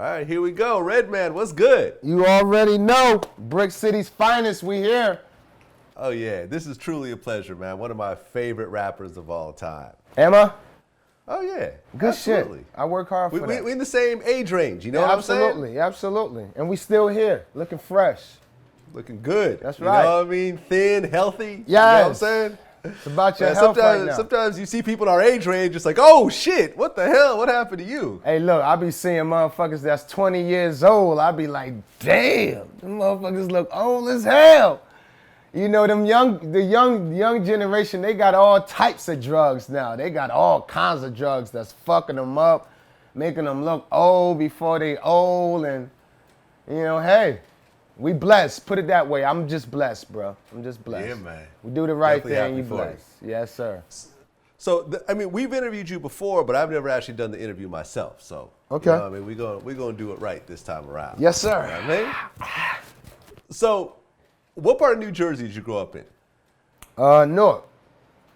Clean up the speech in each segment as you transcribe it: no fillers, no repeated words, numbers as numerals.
All right, here we go. Redman, what's good? You already know. Brick City's finest, we here. Oh, yeah. This is truly a pleasure, man. One of my favorite rappers of all time. Emma? Oh, yeah. Good Absolutely. shit. I work hard for that. We're in the same age range, you know what I'm saying? Absolutely, absolutely. And we still here, looking fresh. Looking good. That's right. You know what I mean? Thin, healthy. Yes. You know what I'm saying? It's about your health right now. Sometimes you see people in our age range, it's like, oh, shit, what the hell? What happened to you? Hey, look, I be seeing motherfuckers that's 20 years old. I be like, damn, them motherfuckers look old as hell. You know, the young generation, they got all types of drugs now. They got all kinds of drugs that's fucking them up, making them look old before they old. And, you know, hey, we blessed. Put it that way. I'm just blessed, bro. I'm just blessed. Yeah, man. We do the right Definitely thing, you happy for blessed. Yes, sir. So, we've interviewed you before, but I've never actually done the interview myself. So, okay. You know what I mean, we're gonna do it right this time around. Yes, sir. You know what I mean? So, what part of New Jersey did you grow up in? Newark,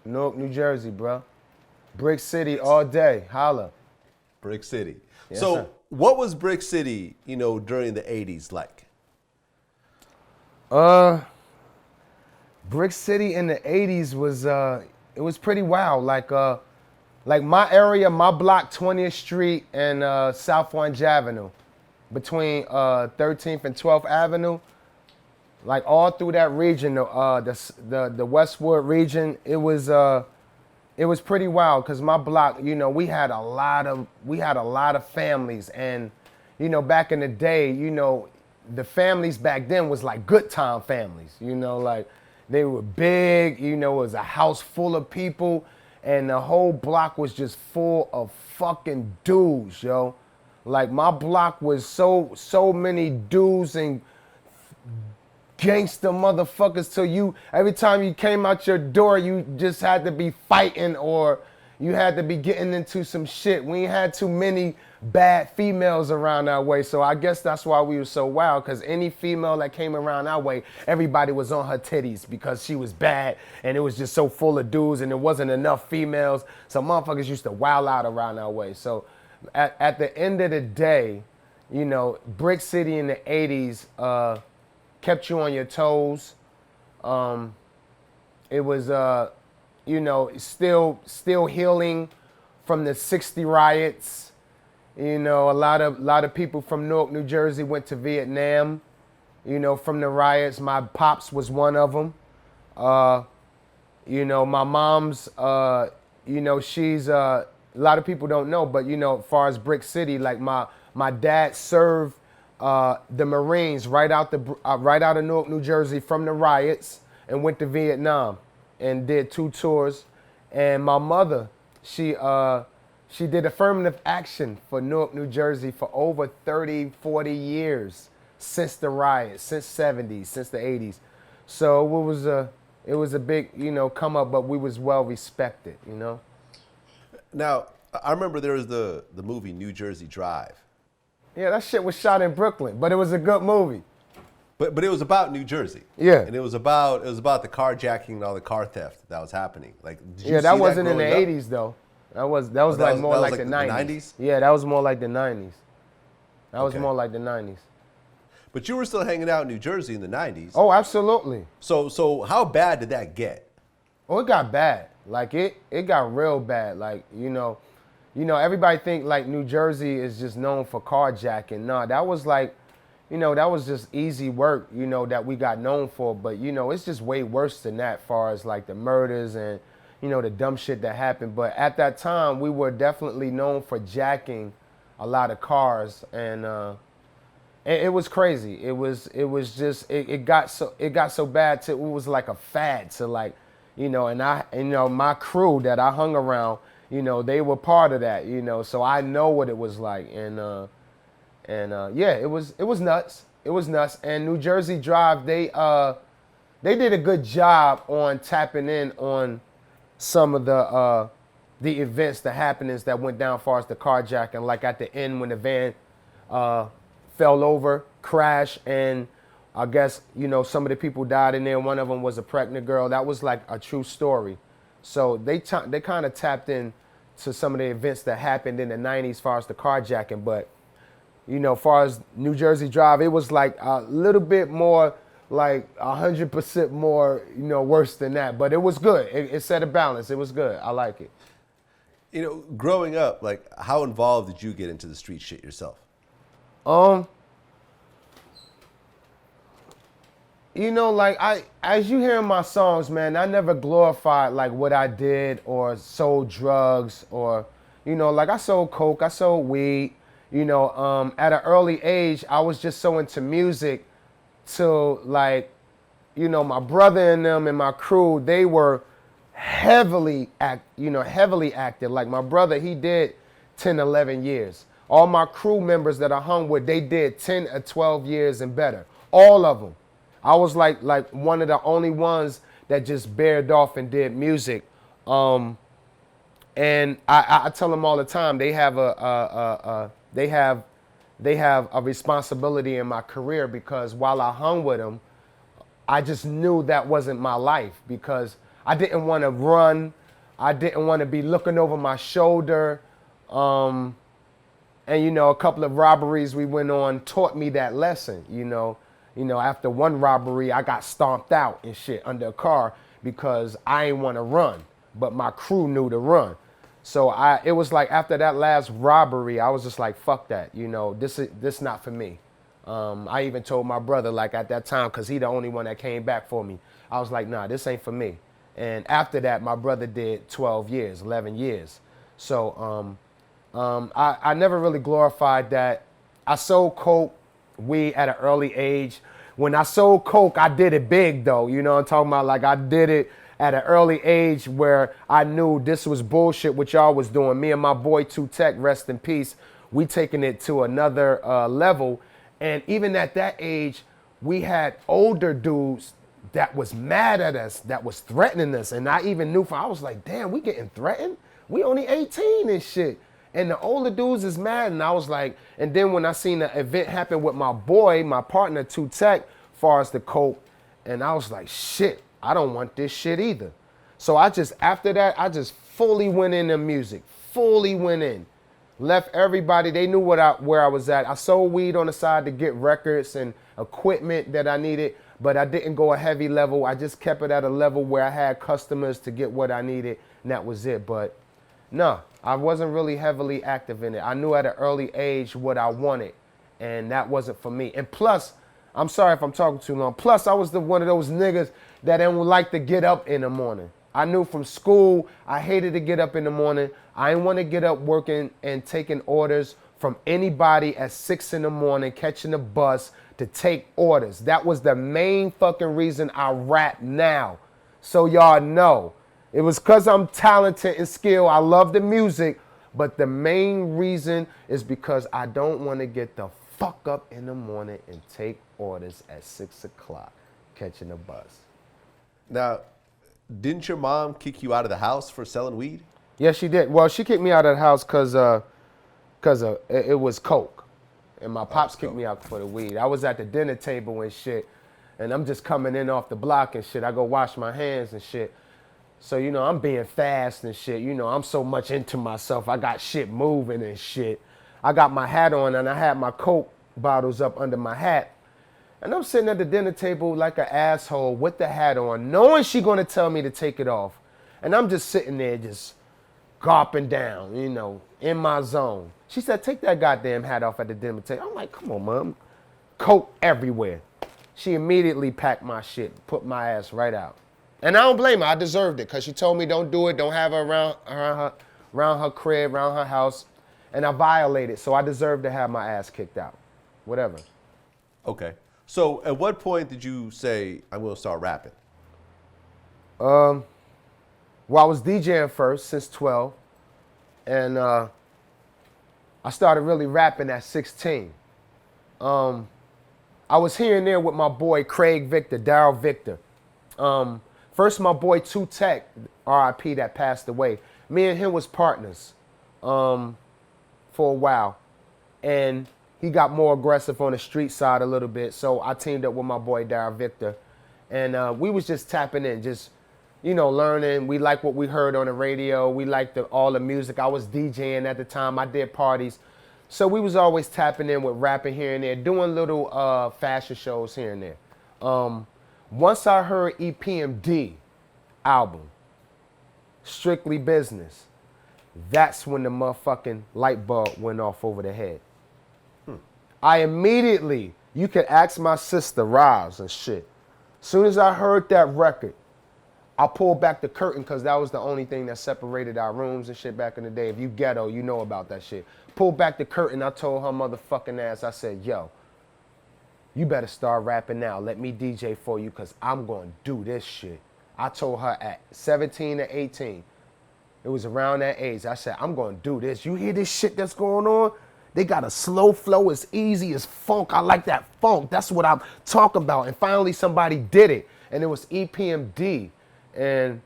New Jersey, bro. Brick City all day. Holla. Brick City. Yes, so, sir. what was Brick City, you know, during the 80s like? Brick City in the 80s was it was pretty wild. Like my area, my block, 20th Street and South Orange Avenue, between 13th and 12th Avenue, like all through that region, the Westwood region, it was pretty wild because my block, you know, we had a lot of families, and you know, back in the day, you know, the families back then was like good time families, you know, like they were big, you know, it was a house full of people, and the whole block was just full of fucking dudes, yo. Like my block was so many dudes and gangster motherfuckers till every time you came out your door, you just had to be fighting or you had to be getting into some shit. We ain't had too many bad females around our way, so I guess that's why we were so wild, because any female that came around our way, everybody was on her titties because she was bad, and it was just so full of dudes, and there wasn't enough females, so motherfuckers used to wild out around our way. So at the end of the day, you know, Brick City in the 80s kept you on your toes. It was, you know, still healing from the 60 riots. You know, a lot of people from Newark, New Jersey went to Vietnam, you know, from the riots. My pops was one of them. You know, my mom's, you know, she's, a lot of people don't know, but, you know, as far as Brick City, like my dad served the Marines right out of Newark, New Jersey from the riots, and went to Vietnam and did 2 tours. And my mother, she did affirmative action for Newark, New Jersey for over 30, 40 years since the riots, since 70s, since the 80s. So it was a big, you know, come up, but we was well respected, you know. Now, I remember there was the movie New Jersey Drive. Yeah, that shit was shot in Brooklyn, but it was a good movie. But it was about New Jersey. Yeah. And it was about the carjacking and all the car theft that was happening. Like, did you yeah, that see wasn't in the growing up? 80s though. That was more like the 90s. Yeah, that was more like the 90s. That was more like the 90s. But you were still hanging out in New Jersey in the 90s. Oh, absolutely. So how bad did that get? Oh, it got bad. Like it got real bad. Like, you know, everybody think like New Jersey is just known for carjacking. No, that was like, you know, that was just easy work, you know, that we got known for. But, you know, it's just way worse than that, far as like the murders and, you know, the dumb shit that happened. But at that time, we were definitely known for jacking a lot of cars, and it was crazy. It was just it got so bad to it was like a fad to, like, you know, and my crew that I hung around, you know, they were part of that, you know, so I know what it was like, and yeah, it was nuts. It was nuts. And New Jersey Drive, they did a good job on tapping in on some of the events, the happenings that went down as far as the carjacking, like at the end when the van fell over, crashed, and I guess, you know, some of the people died in there. One of them was a pregnant girl. That was like a true story. So they kind of tapped in to some of the events that happened in the 90s as far as the carjacking. But You know, as far as New Jersey Drive, it was like a little bit more, like 100% more, you know, worse than that. But it was good. It set a balance. It was good. I like it. You know, growing up, like, how involved did you get into the street shit yourself? You know, like as you hear in my songs, man, I never glorified like what I did or sold drugs or, you know, like I sold coke, I sold weed. You know, at an early age, I was just so into music till like, you know, my brother and them and my crew, they were heavily active. Like my brother, he did 10, 11 years. All my crew members that I hung with, they did 10 or 12 years and better. All of them. I was like one of the only ones that just bared off and did music. And I tell them all the time, they have they have a responsibility in my career, because while I hung with them, I just knew that wasn't my life, because I didn't want to run. I didn't want to be looking over my shoulder. And, you know, a couple of robberies we went on taught me that lesson, you know. You know, after one robbery, I got stomped out and shit under a car because I didn't want to run, but my crew knew to run. So it was like after that last robbery, I was just like, fuck that, you know, this not for me. I even told my brother, like at that time, because he the only one that came back for me. I was like, nah, this ain't for me. And after that, my brother did 12 years, 11 years. So I never really glorified that. I sold coke, weed at an early age. When I sold coke, I did it big though. You know what I'm talking about? Like I did it at an early age where I knew this was bullshit what y'all was doing. Me and my boy 2 Tech, rest in peace, we taking it to another level. And even at that age, we had older dudes that was mad at us, that was threatening us. And I even knew, I was like, damn, we getting threatened? We only 18 and shit. And the older dudes is mad, and I was like, and then when I seen the event happen with my boy, my partner 2 Tech, far as the coke, and I was like, shit, I don't want this shit either. So after that, I just fully went into music, fully went in. Left everybody, they knew where I was at. I sold weed on the side to get records and equipment that I needed, but I didn't go a heavy level. I just kept it at a level where I had customers to get what I needed, and that was it. But no, I wasn't really heavily active in it. I knew at an early age what I wanted, and that wasn't for me. And plus, I'm sorry if I'm talking too long. Plus, I was one of those niggas that didn't like to get up in the morning. I knew from school, I hated to get up in the morning. I didn't want to get up working and taking orders from anybody at 6 in the morning, catching a bus to take orders. That was the main fucking reason I rap now. So y'all know. It was because I'm talented and skilled. I love the music. But the main reason is because I don't want to get the fuck up in the morning and take orders at 6 o'clock, catching a bus. Now, didn't your mom kick you out of the house for selling weed? Yes, she did. Well, she kicked me out of the house because it was coke. And my pops kicked me out for the weed. I was at the dinner table and shit, and I'm just coming in off the block and shit. I go wash my hands and shit. So, you know, I'm being fast and shit. You know, I'm so much into myself. I got shit moving and shit. I got my hat on, and I had my Coke bottles up under my hat. And I'm sitting at the dinner table like an asshole with the hat on, knowing she gonna tell me to take it off. And I'm just sitting there just gulping down, you know, in my zone. She said, take that goddamn hat off at the dinner table. I'm like, come on, Mom. Coke everywhere. She immediately packed my shit, put my ass right out. And I don't blame her. I deserved it because she told me don't do it, don't have her around her crib, around her house. And I violated, so I deserved to have my ass kicked out. Whatever. Okay. So at what point did you say, I'm going to start rapping? Well, I was DJing first since 12. And I started really rapping at 16. I was here and there with my boy Craig Victor, Daryl Victor. First, my boy 2 Tech, R.I.P. that passed away. Me and him was partners for a while. And he got more aggressive on the street side a little bit. So I teamed up with my boy Daryl Victor. And we was just tapping in, just, you know, learning. We liked what we heard on the radio. We liked all the music. I was DJing at the time. I did parties. So we was always tapping in with rapping here and there, doing little fashion shows here and there. Once I heard EPMD album, Strictly Business, that's when the motherfucking light bulb went off over the head. I immediately, you can ask my sister, Roz and shit. Soon as I heard that record, I pulled back the curtain because that was the only thing that separated our rooms and shit back in the day. If you ghetto, you know about that shit. Pulled back the curtain, I told her motherfucking ass, I said, yo, you better start rapping now. Let me DJ for you because I'm going to do this shit. I told her at 17 or 18, it was around that age, I said, I'm going to do this. You hear this shit that's going on? They got a slow flow, it's easy as funk. I like that funk. That's what I'm talking about. And finally somebody did it. And it was EPMD. And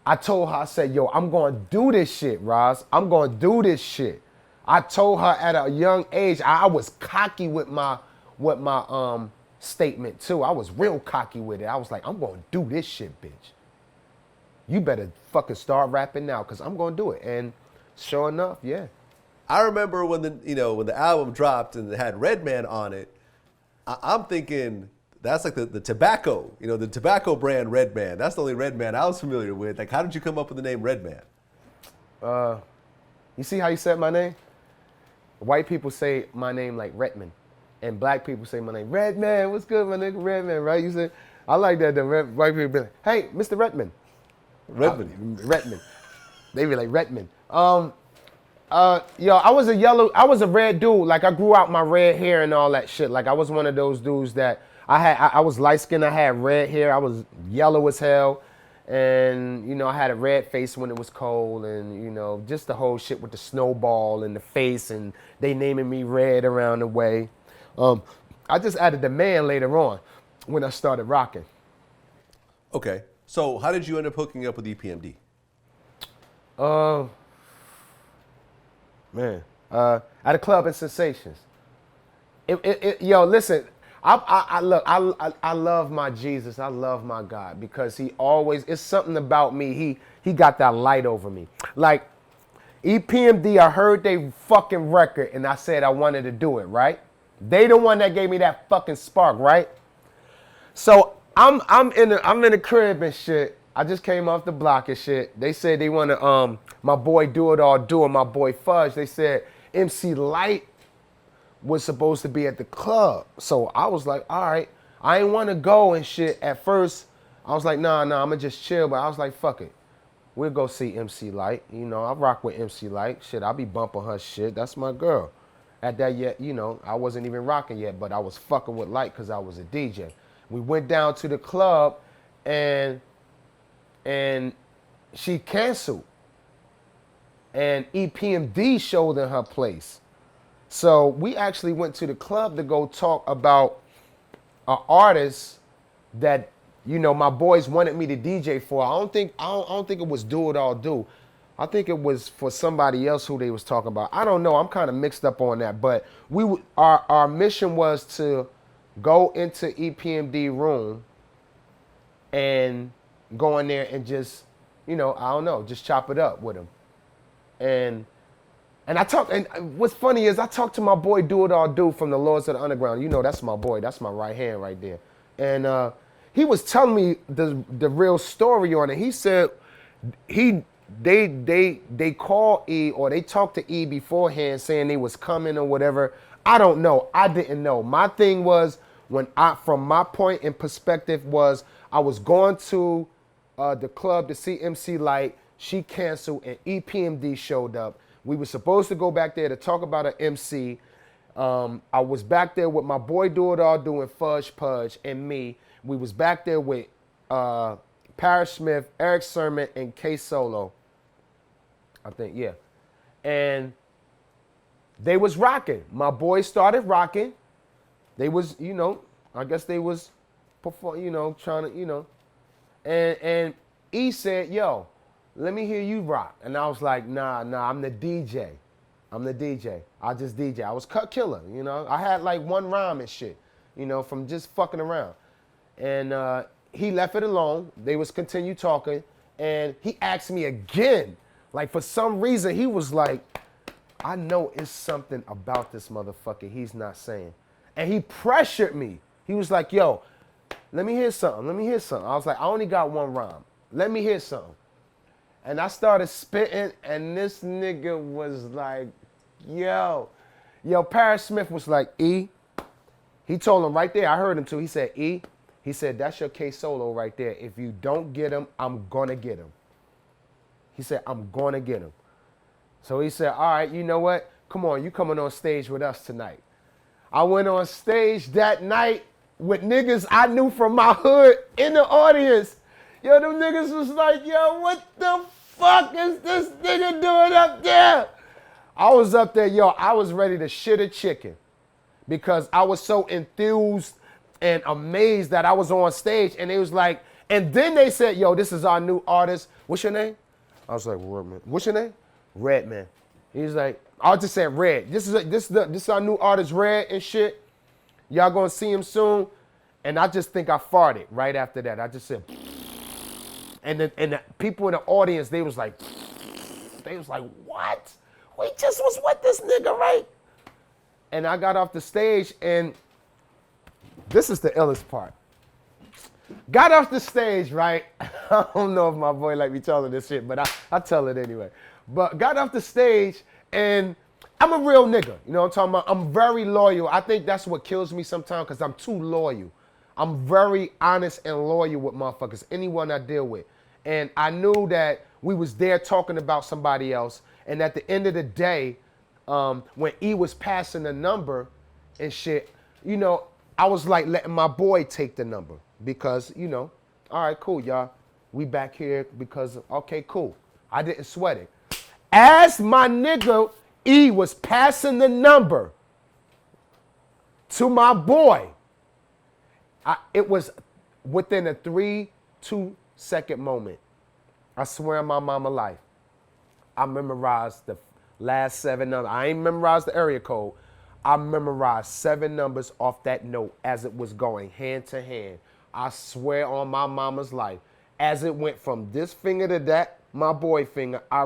I told her, I said, yo, I'm going to do this shit, Roz. I'm going to do this shit. I told her at a young age, I was cocky with my statement too. I was real cocky with it. I was like, I'm going to do this shit, bitch. You better fucking start rapping now because I'm going to do it. And sure enough, yeah. I remember when the album dropped and it had Redman on it, I'm thinking that's like the tobacco, the tobacco brand Redman. That's the only Redman I was familiar with. Like, how did you come up with the name Redman? You see how you said my name? White people say my name like Redman, and black people say my name Redman. What's good, my nigga Redman? Right? You say I like that. The white people be like, "Hey, Mr. Redman." Redman. They be like Redman. Yo, I was a red dude. Like I grew out my red hair and all that shit. Like I was one of those dudes that I was light skinned. I had red hair. I was yellow as hell. And, I had a red face when it was cold and, just the whole shit with the snowball in the face and they naming me Red around the way. I just added the man later on when I started rocking. Okay. So how did you end up hooking up with EPMD? At a club in Sensations. Yo, listen, I love my Jesus. I love my God because he always, it's something about me. He got that light over me. Like EPMD, I heard they fucking record and I said I wanted to do it, right? They the one that gave me that fucking spark, right? So I'm in the crib and shit. I just came off the block and shit. They said they want to, my boy Do It All Do and my boy Fudge, they said MC Light was supposed to be at the club. So I was like, all right. I ain't want to go and shit. At first, I was like, nah, I'm going to just chill. But I was like, fuck it. We'll go see MC Light. I rock with MC Light. Shit, I be bumping her shit. That's my girl. At that yet, I wasn't even rocking yet, but I was fucking with Light because I was a DJ. We went down to the club and she canceled. And EPMD showed in her place. So we actually went to the club to go talk about an artist that, my boys wanted me to DJ for. I don't think it was Do It All Do. I think it was for somebody else who they was talking about. I don't know. I'm kind of mixed up on that. But our mission was to go into EPMD room and go in there and just, I don't know, just chop it up with him. And I talked, and what's funny is I talked to my boy Do It All Do from the Lords of the Underground. That's my boy. That's my right hand right there. And he was telling me the real story on it. He said they called E or they talked to E beforehand saying they was coming or whatever. I don't know. I didn't know. My thing was from my point and perspective was I was going to the club to see MC Light. She canceled and EPMD showed up. We were supposed to go back there to talk about an MC. I was back there with my boy Do It All doing Fudge Pudge and me. We was back there with Parrish Smith, Erick Sermon, and K Solo. I think, yeah. And they was rocking. My boys started rocking. They was, I guess they was trying to, and E said, yo, let me hear you rock. And I was like, nah, I'm the DJ. I just DJ. I was cut killer, I had like one rhyme and shit, from just fucking around. And he left it alone. They was continue talking. And he asked me again. Like for some reason, he was like, I know it's something about this motherfucker he's not saying. And he pressured me. He was like, yo, let me hear something. Let me hear something. I was like, I only got one rhyme. Let me hear something. And I started spitting, and this nigga was like, yo, Paris Smith was like, E. He told him right there, I heard him too. He said, E. He said, that's your K Solo right there. If you don't get him, I'm gonna get him. He said, I'm gonna get him. So he said, all right, you know what? Come on, you coming on stage with us tonight. I went on stage that night with niggas I knew from my hood in the audience. Yo, them niggas was like, yo, what the fuck is this nigga doing up there? I was up there, yo, I was ready to shit a chicken because I was so enthused and amazed that I was on stage. And they was like, and then they said, yo, this is our new artist. What's your name? I was like, Redman. What's your name? Redman. He's like, I just said Red. This is our new artist, Red and shit. Y'all gonna see him soon. And I just think I farted right after that. I just said, and the people in the audience, they was like, what? We just was with this nigga, right? And I got off the stage, and this is the illest part. Got off the stage, right? I don't know if my boy like me telling this shit, but I tell it anyway. But got off the stage, and I'm a real nigga. You know what I'm talking about? I'm very loyal. I think that's what kills me sometimes because I'm too loyal. I'm very honest and loyal with motherfuckers, anyone I deal with. And I knew that we was there talking about somebody else. And at the end of the day, when E was passing the number and shit, you know, I was like letting my boy take the number because, you know, all right, cool, y'all. We back here because, okay, cool. I didn't sweat it. As my nigga E was passing the number to my boy, it was within a 3-2 second moment. I swear on my mama life. I memorized the last 7 numbers. I ain't memorized the area code. I memorized 7 numbers off that note as it was going hand to hand. I swear on my mama's life. As it went from this finger to that, my boy finger, I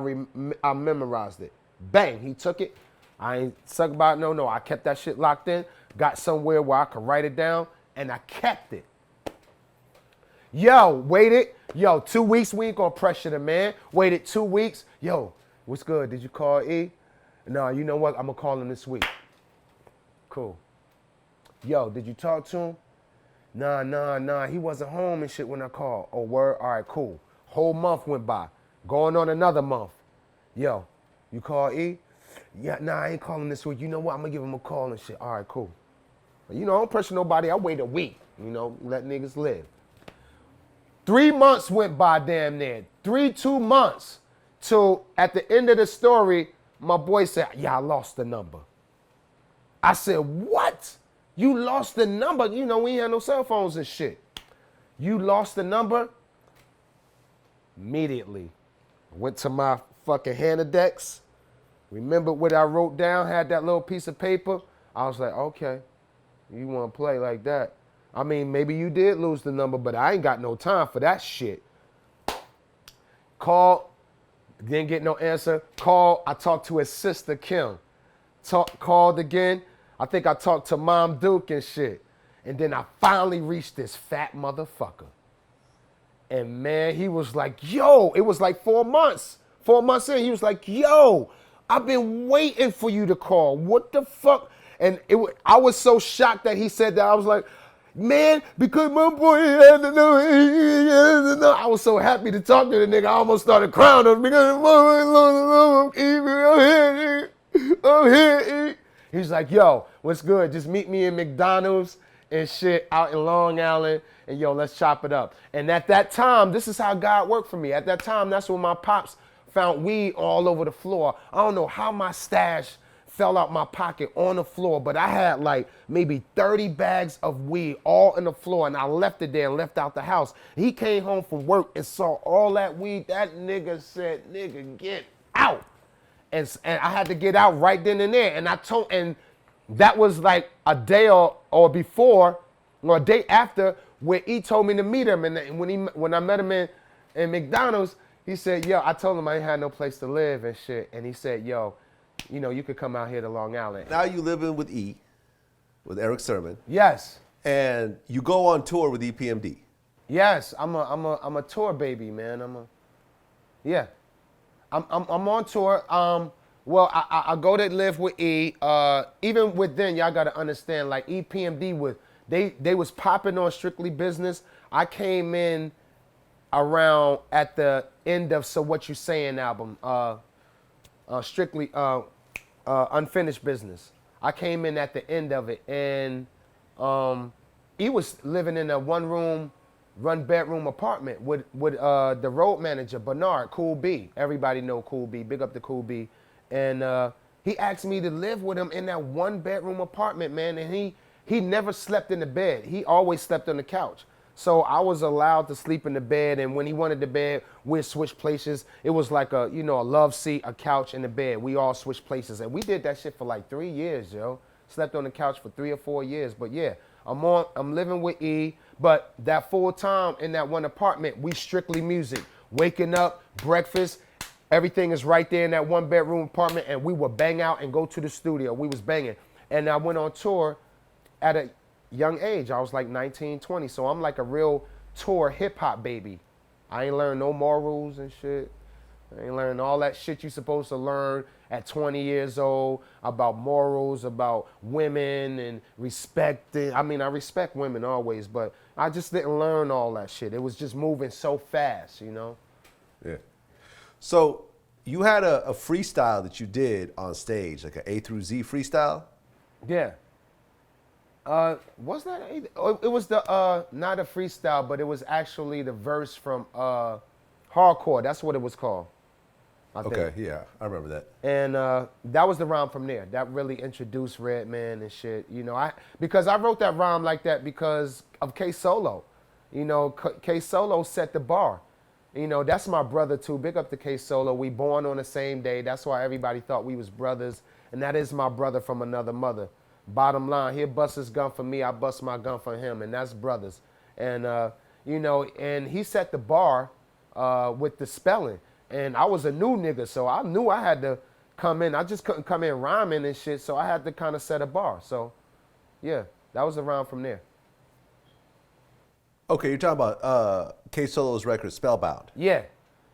memorized it. Bang, he took it. I ain't suck about it, no. I kept that shit locked in, got somewhere where I could write it down, and I kept it. Yo, waited. Yo, 2 weeks, we ain't gonna pressure the man. Waited 2 weeks. Yo, what's good? Did you call E? No, you know what? I'm gonna call him this week. Cool. Yo, did you talk to him? Nah. He wasn't home and shit when I called. Oh, word? All right, cool. Whole month went by. Going on another month. Yo, you call E? Yeah, nah, I ain't calling this week. You know what? I'm gonna give him a call and shit. All right, cool. You know, I don't pressure nobody. I wait a week. You know, let niggas live. 3 months went by damn near. 2 months. Till at the end of the story, my boy said, yeah, I lost the number. I said, what? You lost the number? You know, we ain't had no cell phones and shit. You lost the number? Immediately. Went to my fucking Hanadex. Remember what I wrote down? Had that little piece of paper. I was like, okay, you want to play like that? I mean, maybe you did lose the number, but I ain't got no time for that shit. Called, didn't get no answer. Called, I talked to his sister, Kim. Called again. I think I talked to Mom Duke and shit. And then I finally reached this fat motherfucker. And man, he was like, yo, it was like 4 months. 4 months in, he was like, yo, I've been waiting for you to call. What the fuck? And I was so shocked that he said that. I was like, man, because my boy had to know. I was so happy to talk to the nigga. I almost started crying on him because I'm here. He's like, yo, what's good? Just meet me in McDonald's and shit out in Long Island, and yo, let's chop it up. And at that time, this is how God worked for me. At that time, that's when my pops found weed all over the floor. I don't know how my stash fell out my pocket on the floor, but I had like maybe 30 bags of weed all in the floor, and I left it there and left out the house. He came home from work and saw all that weed. That nigga said, nigga, get out. And I had to get out right then and there. And I told, and that was like a day or before, or a day after, where he told me to meet him. And when I met him in McDonald's, he said, yo, I told him I ain't had no place to live and shit. And he said, yo, you know, you could come out here to Long Island. Now you living with with Erick Sermon, Yes. and you go on tour with EPMD. Yes, I'm a tour baby, man. I'm on tour. Well, I go to live with E. Even with then, y'all gotta understand, like EPMD they was popping on Strictly Business. I came in around at the end of So What You Saying album, Strictly Unfinished Business. I came in at the end of it, and he was living in a one-bedroom apartment with the road manager, Bernard, Cool B. Everybody know Cool B. Big up to Cool B. And he asked me to live with him in that one-bedroom apartment, man. And he never slept in the bed. He always slept on the couch. So I was allowed to sleep in the bed. And when he wanted the bed, we'd switch places. It was like a love seat, a couch, and a bed. We all switched places. And we did that shit for like 3 years, yo. Slept on the couch for 3 or 4 years. But yeah, I'm living with E. But that full time in that one apartment, we strictly music. Waking up, breakfast, everything is right there in that one-bedroom apartment, and we would bang out and go to the studio. We was banging. And I went on tour at a young age. I was like 19, 20. So I'm like a real tour hip-hop baby. I ain't learned no morals and shit. I ain't learned all that shit you supposed to learn at 20 years old about morals, about women and respecting. I mean, I respect women always, but I just didn't learn all that shit. It was just moving so fast, you know? Yeah. So you had a freestyle that you did on stage, like an A through Z freestyle? Yeah. Was that it was the not a freestyle, but it was actually the verse from Hardcore. That's what it was called. I think. Okay, yeah, I remember that. And that was the rhyme from there. That really introduced Redman and shit. You know, because I wrote that rhyme like that because of K Solo. You know, K Solo set the bar. You know, that's my brother too. Big up to K Solo. We born on the same day. That's why everybody thought we was brothers. And that is my brother from another mother. Bottom line, he'll bust his gun for me. I bust my gun for him. And that's brothers. And, you know, and he set the bar with the spelling. And I was a new nigga, so I knew I had to come in. I just couldn't come in rhyming and shit, so I had to kind of set a bar. So, yeah, that was the rhyme from there. Okay, you're talking about K Solo's record, Spellbound. Yeah,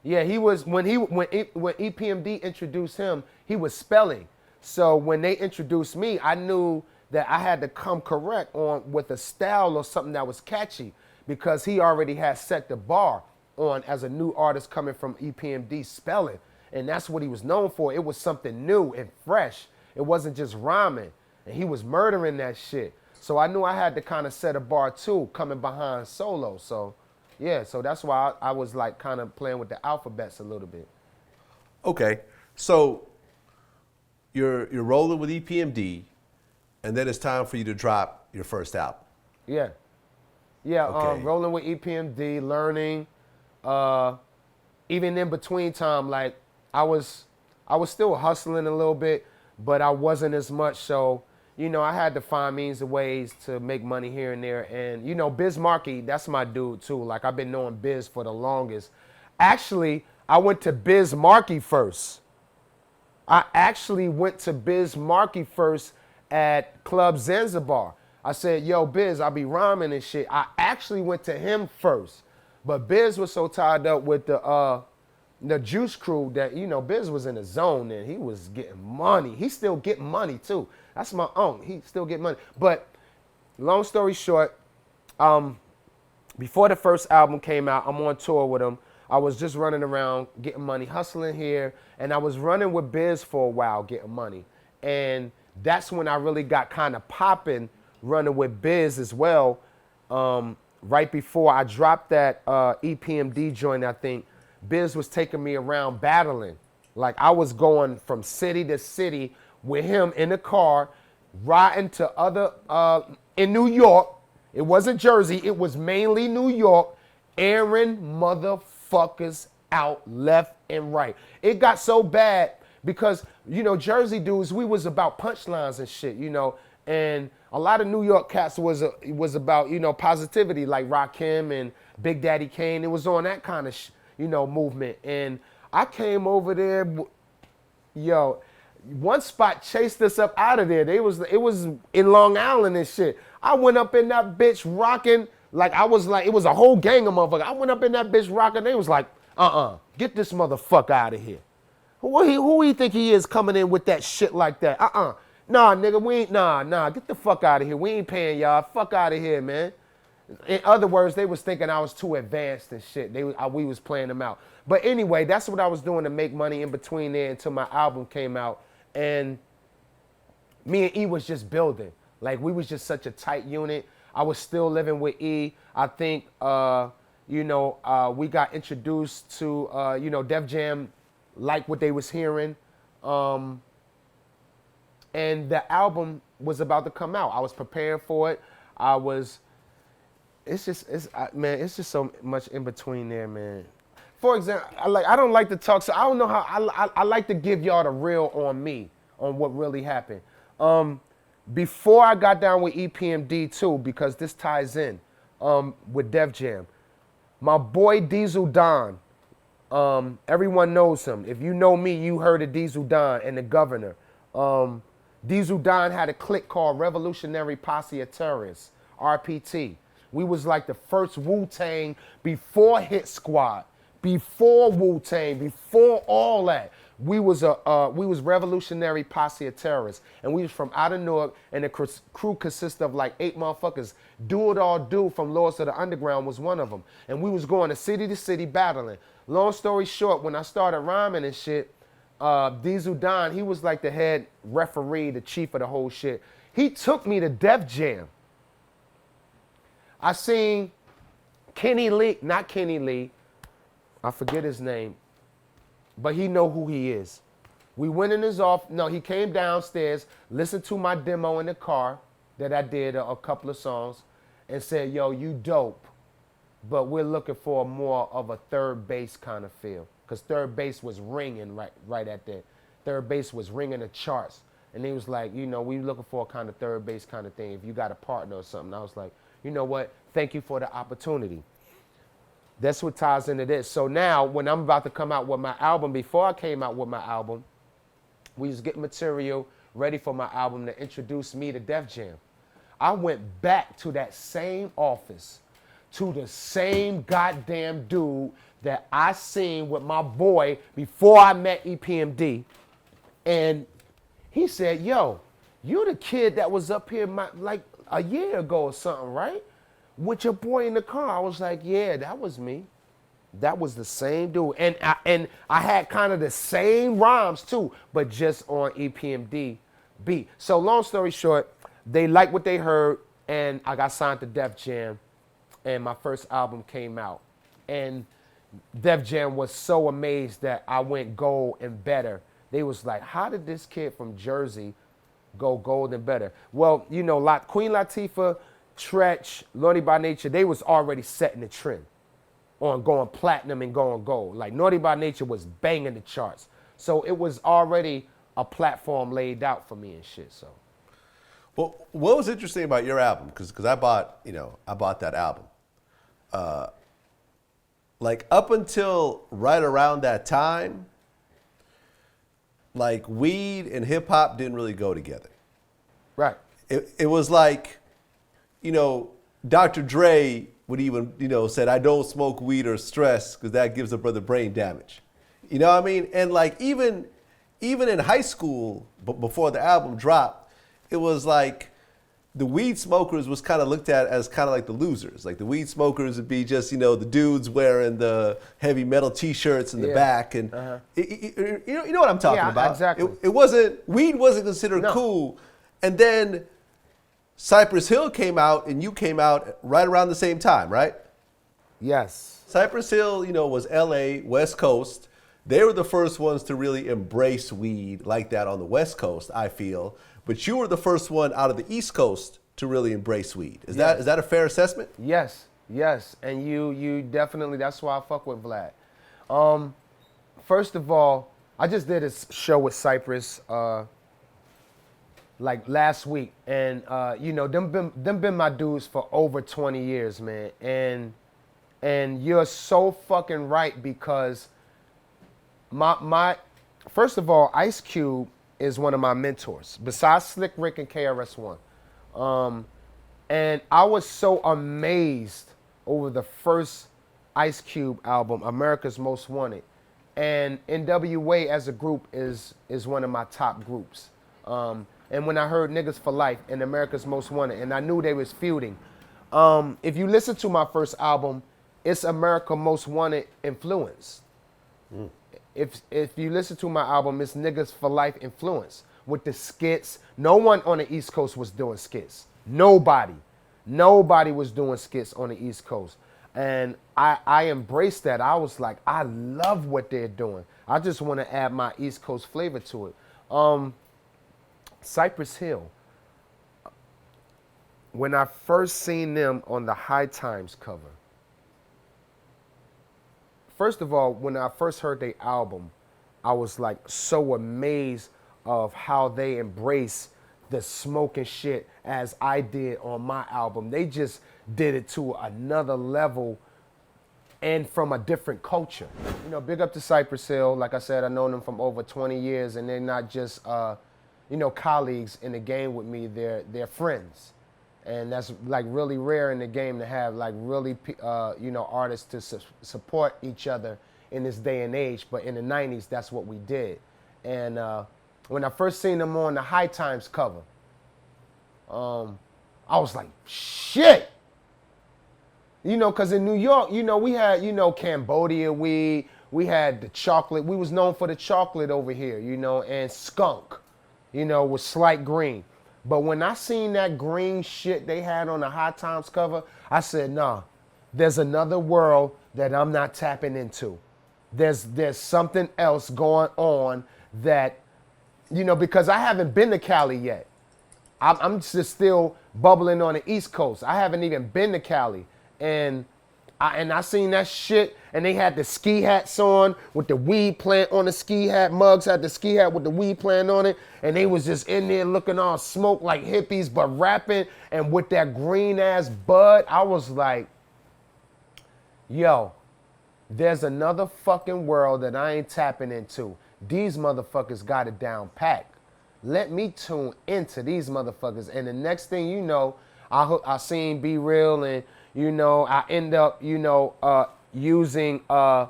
yeah. He was when EPMD introduced him, he was spelling. So when they introduced me, I knew that I had to come correct on with a style or something that was catchy because he already had set the bar on as a new artist coming from EPMD spelling. And that's what he was known for. It was something new and fresh. It wasn't just rhyming. And he was murdering that shit. So I knew I had to kind of set a bar too, coming behind Solo. So yeah, so that's why I was like kind of playing with the alphabets a little bit. Okay, so you're rolling with EPMD, and then it's time for you to drop your first album. Yeah. Yeah, Okay. Rolling with EPMD, learning. Even in between time, like I was still hustling a little bit, but I wasn't as much. So, you know, I had to find means and ways to make money here and there. And, you know, Biz Markie, that's my dude too. Like I've been knowing Biz for the longest. Actually, I went to Biz Markie first. I actually went to Biz Markie first at Club Zanzibar. I said, yo, Biz, I be rhyming and shit. I actually went to him first. But Biz was so tied up with the Juice Crew that, you know, Biz was in the zone and he was getting money. He still getting money too. That's my own. He still get money. But long story short, before the first album came out, I'm on tour with him. I was just running around getting money, hustling here, and I was running with Biz for a while getting money. And that's when I really got kind of popping running with Biz as well. Right before I dropped that EPMD joint, I think, Biz was taking me around battling. Like I was going from city to city with him in the car, riding to other, in New York. It wasn't Jersey, it was mainly New York, airing motherfuckers out left and right. It got so bad because, you know, Jersey dudes, we was about punchlines and shit, you know, and a lot of New York cats was about, you know, positivity, like Rakim and Big Daddy Kane. It was on that kind of, you know, movement. And I came over there, yo, One spot chased us up out of there. It was in Long Island and shit. I went up in that bitch rocking like I was like, it was a whole gang of motherfuckers. I went up in that bitch rocking. They was like, get this motherfucker out of here. Who he think he is coming in with that shit like that? Nah, nigga, we ain't, nah, get the fuck out of here. We ain't paying y'all. Fuck out of here, man. In other words, they was thinking I was too advanced and shit. We was playing them out. But anyway, that's what I was doing to make money in between there until my album came out. And me and E was just building. Like, we was just such a tight unit. I was still living with E. I think, we got introduced to, Def Jam, like what they was hearing. And the album was about to come out. I was preparing for it. It's just so much in between there, man. For example, I don't like to talk, so I don't know how, I like to give y'all the real on me, on what really happened. Before I got down with EPMD too, because this ties in with Def Jam, my boy Diesel Don, everyone knows him. If you know me, you heard of Diesel Don and the Governor. Diesel Don had a clique called Revolutionary Posse of Terrorists, RPT. We was like the first Wu-Tang before Hit Squad, before Wu-Tang, before all that. We was Revolutionary Posse of Terrorists, and we was from out of Newark, and the crew consists of like 8 motherfuckers. Do It All Do from Lords of the Underground was one of them, and we was going to city battling. Long story short, when I started rhyming and shit, Diesel Don, he was like the head referee, the chief of the whole shit. He took me to Def Jam. I seen not Kenny Lee, I forget his name, but he know who he is. We went in his office. No, he came downstairs, listened to my demo in the car that I did a couple of songs, and said, yo, you dope, but we're looking for more of a third bass kind of feel. Because third bass was ringing right at that. Third bass was ringing the charts. And he was like, we looking for a kind of third bass kind of thing if you got a partner or something. I was like, you know what? Thank you for the opportunity. That's what ties into this. So now, when I'm about to come out with my album, before I came out with my album, we was getting material ready for my album to introduce me to Def Jam. I went back to that same office, to the same goddamn dude that I seen with my boy before I met EPMD. And he said, yo, you the kid that was up here like a year ago or something, right? With your boy in the car. I was like, yeah, that was me. That was the same dude. And I had kind of the same rhymes too, but just on EPMD beat. So long story short, they liked what they heard, and I got signed to Def Jam, and my first album came out. And Def Jam was so amazed that I went gold and better. They was like, how did this kid from Jersey go gold and better? Well, Queen Latifah, Tretch, Naughty by Nature, they was already setting the trend on going platinum and going gold. Like Naughty by Nature was banging the charts. So it was already a platform laid out for me and shit, so. Well, what was interesting about your album? Because I bought that album. Like up until right around that time, like weed and hip hop didn't really go together. Right. It was like, Dr. Dre would even, said, I don't smoke weed or stress because that gives a brother brain damage. You know what I mean? And like even in high school, before the album dropped, it was like the weed smokers was kind of looked at as kind of like the losers. Like the weed smokers would be just, the dudes wearing the heavy metal T-shirts in the back. And you know what I'm talking about? Exactly. Weed wasn't considered cool. And then Cypress Hill came out and you came out right around the same time, right? Yes. Cypress Hill, was LA, West Coast. They were the first ones to really embrace weed like that on the West Coast, I feel. But you were the first one out of the East Coast to really embrace weed. Is that a fair assessment? Yes. And you definitely, that's why I fuck with Vlad. First of all, I just did a show with Cypress like last week. And them been my dudes for over 20 years, man. And you're so fucking right, because my first of all, Ice Cube is one of my mentors, besides Slick Rick and KRS-One. And I was so amazed over the first Ice Cube album, America's Most Wanted. And NWA as a group is one of my top groups. And when I heard Niggas for Life and America's Most Wanted, and I knew they was feuding. If you listen to my first album, it's America Most Wanted influence. If you listen to my album, it's Niggas for Life influence with the skits. No one on the East Coast was doing skits. Nobody was doing skits on the East Coast. And I embraced that. I was like, I love what they're doing. I just want to add my East Coast flavor to it. Cypress Hill. When I first seen them on the High Times cover, first of all, when I first heard their album, I was like so amazed of how they embrace the smoking shit as I did on my album. They just did it to another level and from a different culture. You know, big up to Cypress Hill. Like I said, I've known them from over 20 years, and they're not just, colleagues in the game with me. They're friends. And that's like really rare in the game to have like really, artists to support each other in this day and age. But in the 90s, that's what we did. And when I first seen them on the High Times cover, I was like, shit. You know, because in New York, we had, Cambodia weed. We had the chocolate. We was known for the chocolate over here, and skunk, with slight green. But when I seen that green shit they had on the High Times cover, I said, nah, there's another world that I'm not tapping into. There's something else going on that, because I haven't been to Cali yet. I'm just still bubbling on the East Coast. I haven't even been to Cali. And I seen that shit, and they had the ski hats on with the weed plant on the ski hat. Muggs had the ski hat with the weed plant on it, and they was just in there looking all smoke like hippies, but rapping, and with that green ass bud, I was like, yo, there's another fucking world that I ain't tapping into. These motherfuckers got it down packed. Let me tune into these motherfuckers. And the next thing you know, I seen Be Real, and I end up, using a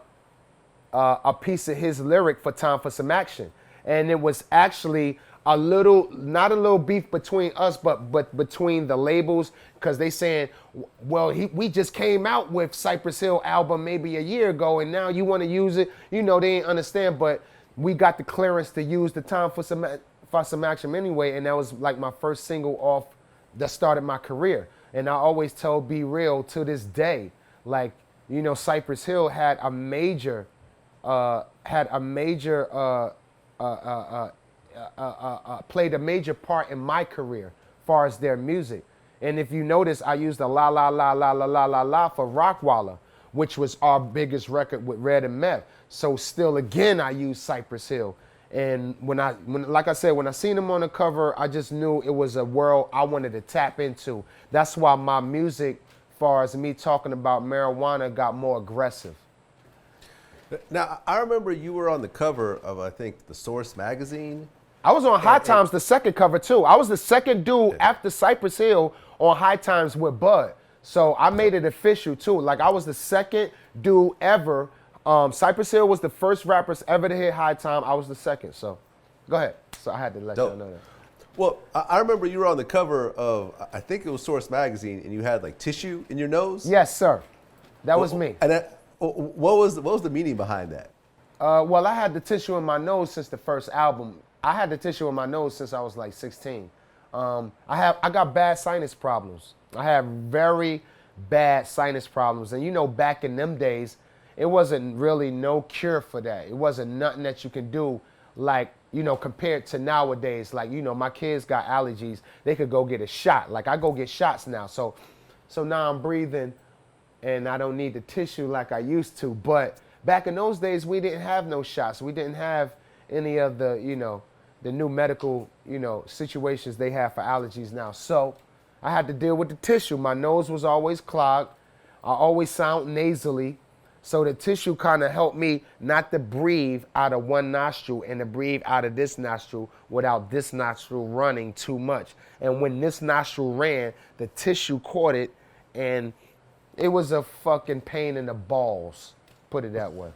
piece of his lyric for Time for Some Action. And it was actually not a little beef between us, but between the labels, because they saying, well, we just came out with Cypress Hill album maybe a year ago, and now you want to use it. They didn't understand, but we got the clearance to use the Time for Some Action anyway, and that was like my first single off that started my career. And I always tell Be Real to this day, like, Cypress Hill had a major played a major part in my career as far as their music. And if you notice, I used the La La La La La La La La for Rockwalla, which was our biggest record with Red and Meth. So still again, I used Cypress Hill. And like I said, when I seen him on the cover, I just knew it was a world I wanted to tap into. That's why my music, as far as me talking about marijuana, got more aggressive. Now, I remember you were on the cover of, I think, the Source magazine. I was on High Times, the second cover, too. I was the second dude after Cypress Hill on High Times with Bud. So I made it official, too. Like, I was the second dude ever. Cypress Hill was the first rappers ever to hit High Time. I was the second, so go ahead. So I had to let y'all know that. Well, I remember you were on the cover of, I think it was Source magazine, and you had like tissue in your nose. Yes, sir. That was me. And what was the meaning behind that? Well, I had the tissue in my nose since the first album. I had the tissue in my nose since I was like 16. I got bad sinus problems. I have very bad sinus problems, and back in them days, it wasn't really no cure for that. It wasn't nothing that you can do, like, compared to nowadays. Like, my kids got allergies. They could go get a shot. Like, I go get shots now. So now I'm breathing, and I don't need the tissue like I used to. But back in those days, we didn't have no shots. We didn't have any of the, the new medical, situations they have for allergies now. So I had to deal with the tissue. My nose was always clogged. I always sound nasally. So the tissue kind of helped me not to breathe out of one nostril and to breathe out of this nostril without this nostril running too much. And when this nostril ran, the tissue caught it, and it was a fucking pain in the balls, put it that way.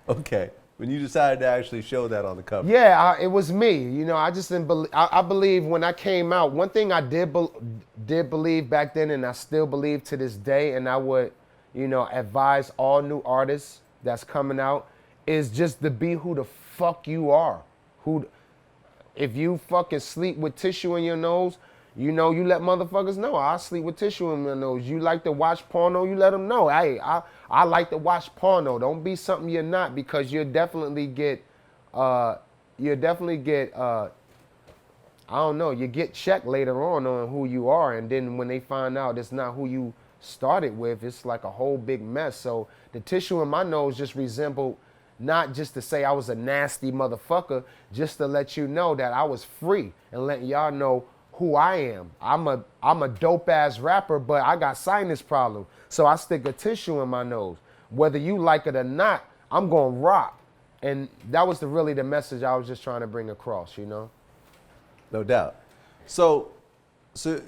Okay. When you decided to actually show that on the cover. Yeah, it was me. You know, I just didn't believe. I believe when I came out, one thing I did believe back then, and I still believe to this day, and I would, you know, advise all new artists that's coming out, is just to be who the fuck you are. If you fucking sleep with tissue in your nose, you know, you let motherfuckers know. I sleep with tissue in my nose. You like to watch porno, you let them know. Hey, I like to watch porno. Don't be something you're not, because you'll definitely get, I don't know, you get checked later on who you are. And then when they find out it's not who you started with, it's like a whole big mess. So the tissue in my nose just resembled, not just to say I was a nasty motherfucker, just to let you know that I was free and letting y'all know who I am. I'm a dope ass rapper, but I got sinus problem. So I stick a tissue in my nose. Whether you like it or not, I'm gonna rock. And that was really the message I was just trying to bring across, you know? No doubt. So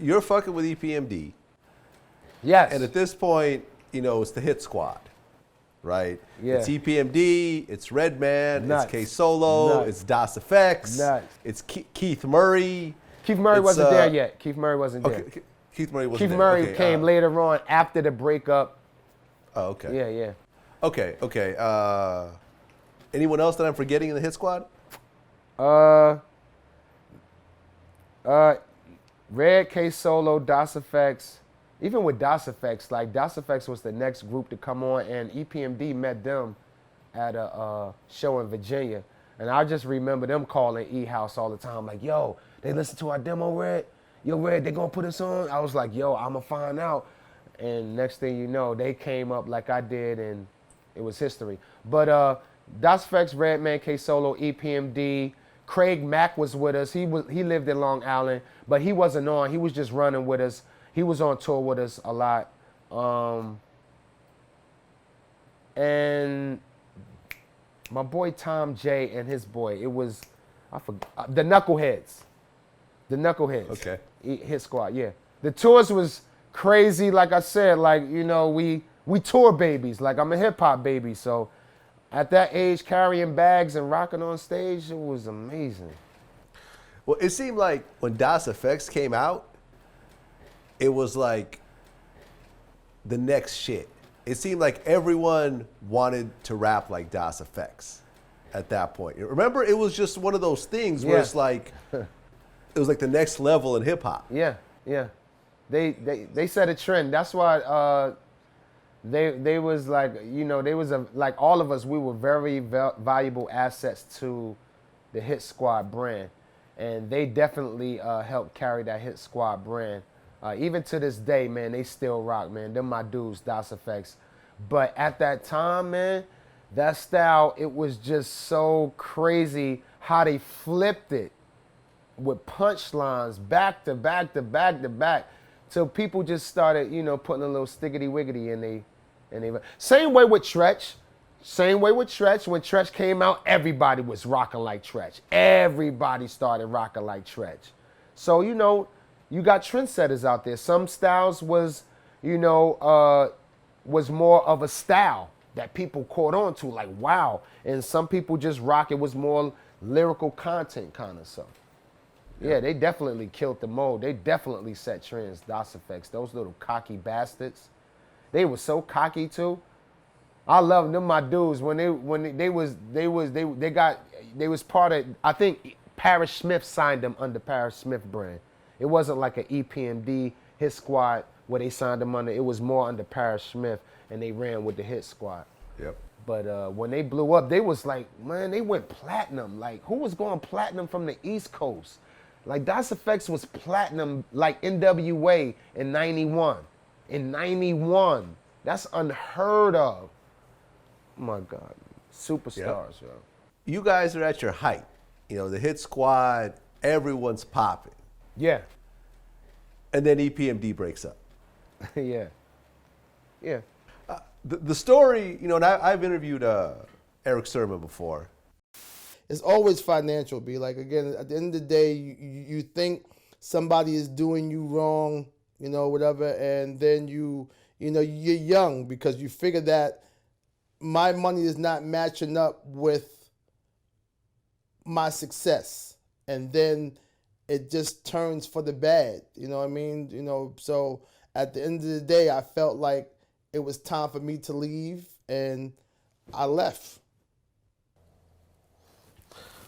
you're fucking with EPMD. Yes. And at this point, you know, it's the Hit Squad, right? Yeah. It's EPMD, it's Redman, Nuts. it's K-Solo, Nuts. it's Das Effects, Nuts. it's Keith Murray. Keith Murray wasn't there yet. Keith Murray wasn't there. Okay, Keith Murray wasn't Keith there. Murray Okay, came later on after the breakup. Oh, okay. Yeah. Okay. Anyone else that I'm forgetting in the Hit Squad? Red, K-Solo, Das Effects. Even with Das Effects, like Das Effects was the next group to come on, and EPMD met them at a show in Virginia. And I just remember them calling E-House all the time, like, yo, they listen to our demo, Red. Yo, Red, they gonna put us on? I was like, yo, I'ma find out. And next thing you know, they came up like I did, and it was history. But Das Effects, Redman, K-Solo, EPMD, Craig Mack was with us. He lived in Long Island, but he wasn't on. He was just running with us. He was on tour with us a lot. And my boy Tom J and his boy, it was, I forgot, the Knuckleheads. The Knuckleheads. Okay. Hit Squad, yeah. The tours was crazy, like I said, like, you know, we tour babies. Like, I'm a hip hop baby, so at that age, carrying bags and rocking on stage, it was amazing. Well, it seemed like when Das Effects came out, it was like the next shit. It seemed like everyone wanted to rap like Das Effects at that point. Remember, it was just one of those things where it's like, it was like the next level in hip hop. Yeah. They set a trend. That's why they was like, you know, they was like all of us, we were very valuable assets to the Hit Squad brand. And they definitely helped carry that Hit Squad brand. Even to this day, man, they still rock, man. Them my dudes, Das Effects. But at that time, man, that style, it was just so crazy how they flipped it with punchlines back to back to back to back. So people just started, you know, putting a little stickity wiggity in they. Same way with Tretch. Same way with Tretch. When Tretch came out, everybody was rocking like Tretch. Everybody started rocking like Tretch. So, you know, you got trendsetters out there. Some styles was, you know, was more of a style that people caught on to, like, wow. And some people just rock, it was more lyrical content kind of stuff. Yeah, they definitely killed the mold. They definitely set trends, Das Effects. Those little cocky bastards. They were so cocky too. I love them, my dudes. When they was part of, I think Parrish Smith signed them under Parrish Smith brand. It wasn't like an EPMD Hit Squad where they signed them under. It was more under Parrish Smith, and they ran with the Hit Squad. Yep. But when they blew up, they was like, man, they went platinum. Like, who was going platinum from the East Coast? Like, Das Effects was platinum, like NWA in 91. In 91. That's unheard of. Oh my God. Superstars, yo. You guys are at your height. You know, the Hit Squad, everyone's popping. Yeah. And then EPMD breaks up. Yeah. the story, you know, and I've interviewed Erick Sermon before. It's always financial, B. Like, again, at the end of the day, you think somebody is doing you wrong, you know, whatever, and then you're young because you figure that my money is not matching up with my success. And then it just turns for the bad, you know what I mean? You know, so at the end of the day, I felt like it was time for me to leave, and I left.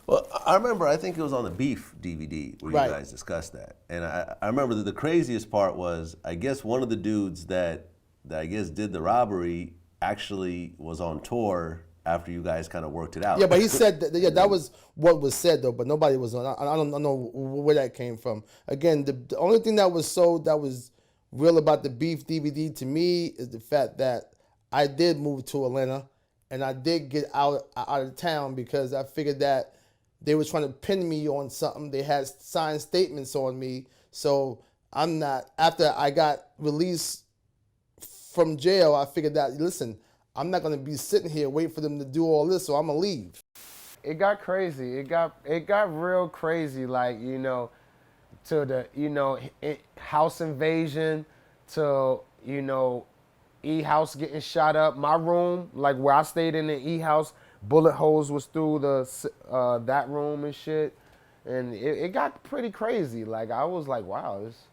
Well, I remember, I think it was on the Beef DVD where Right. you guys discussed that. And I remember that the craziest part was, I guess one of the dudes that I guess did the robbery actually was on tour after you guys kind of worked it out. Yeah, but he said that, yeah, that was what was said though, but nobody was on. I don't know where that came from. Again, the only thing that was sold that was real about the Beef DVD to me is the fact that I did move to Atlanta and I did get out of town because I figured that they were trying to pin me on something. They had signed statements on me. So I'm not, after I got released from jail, I figured that, listen, I'm not gonna be sitting here waiting for them to do all this, so I'm gonna leave. It got crazy. It got real crazy, like, you know, to the, you know, house invasion, to, you know, E-house getting shot up. My room, like where I stayed in the E-house, bullet holes was through the that room and shit. And it got pretty crazy. Like, I was like, wow, it's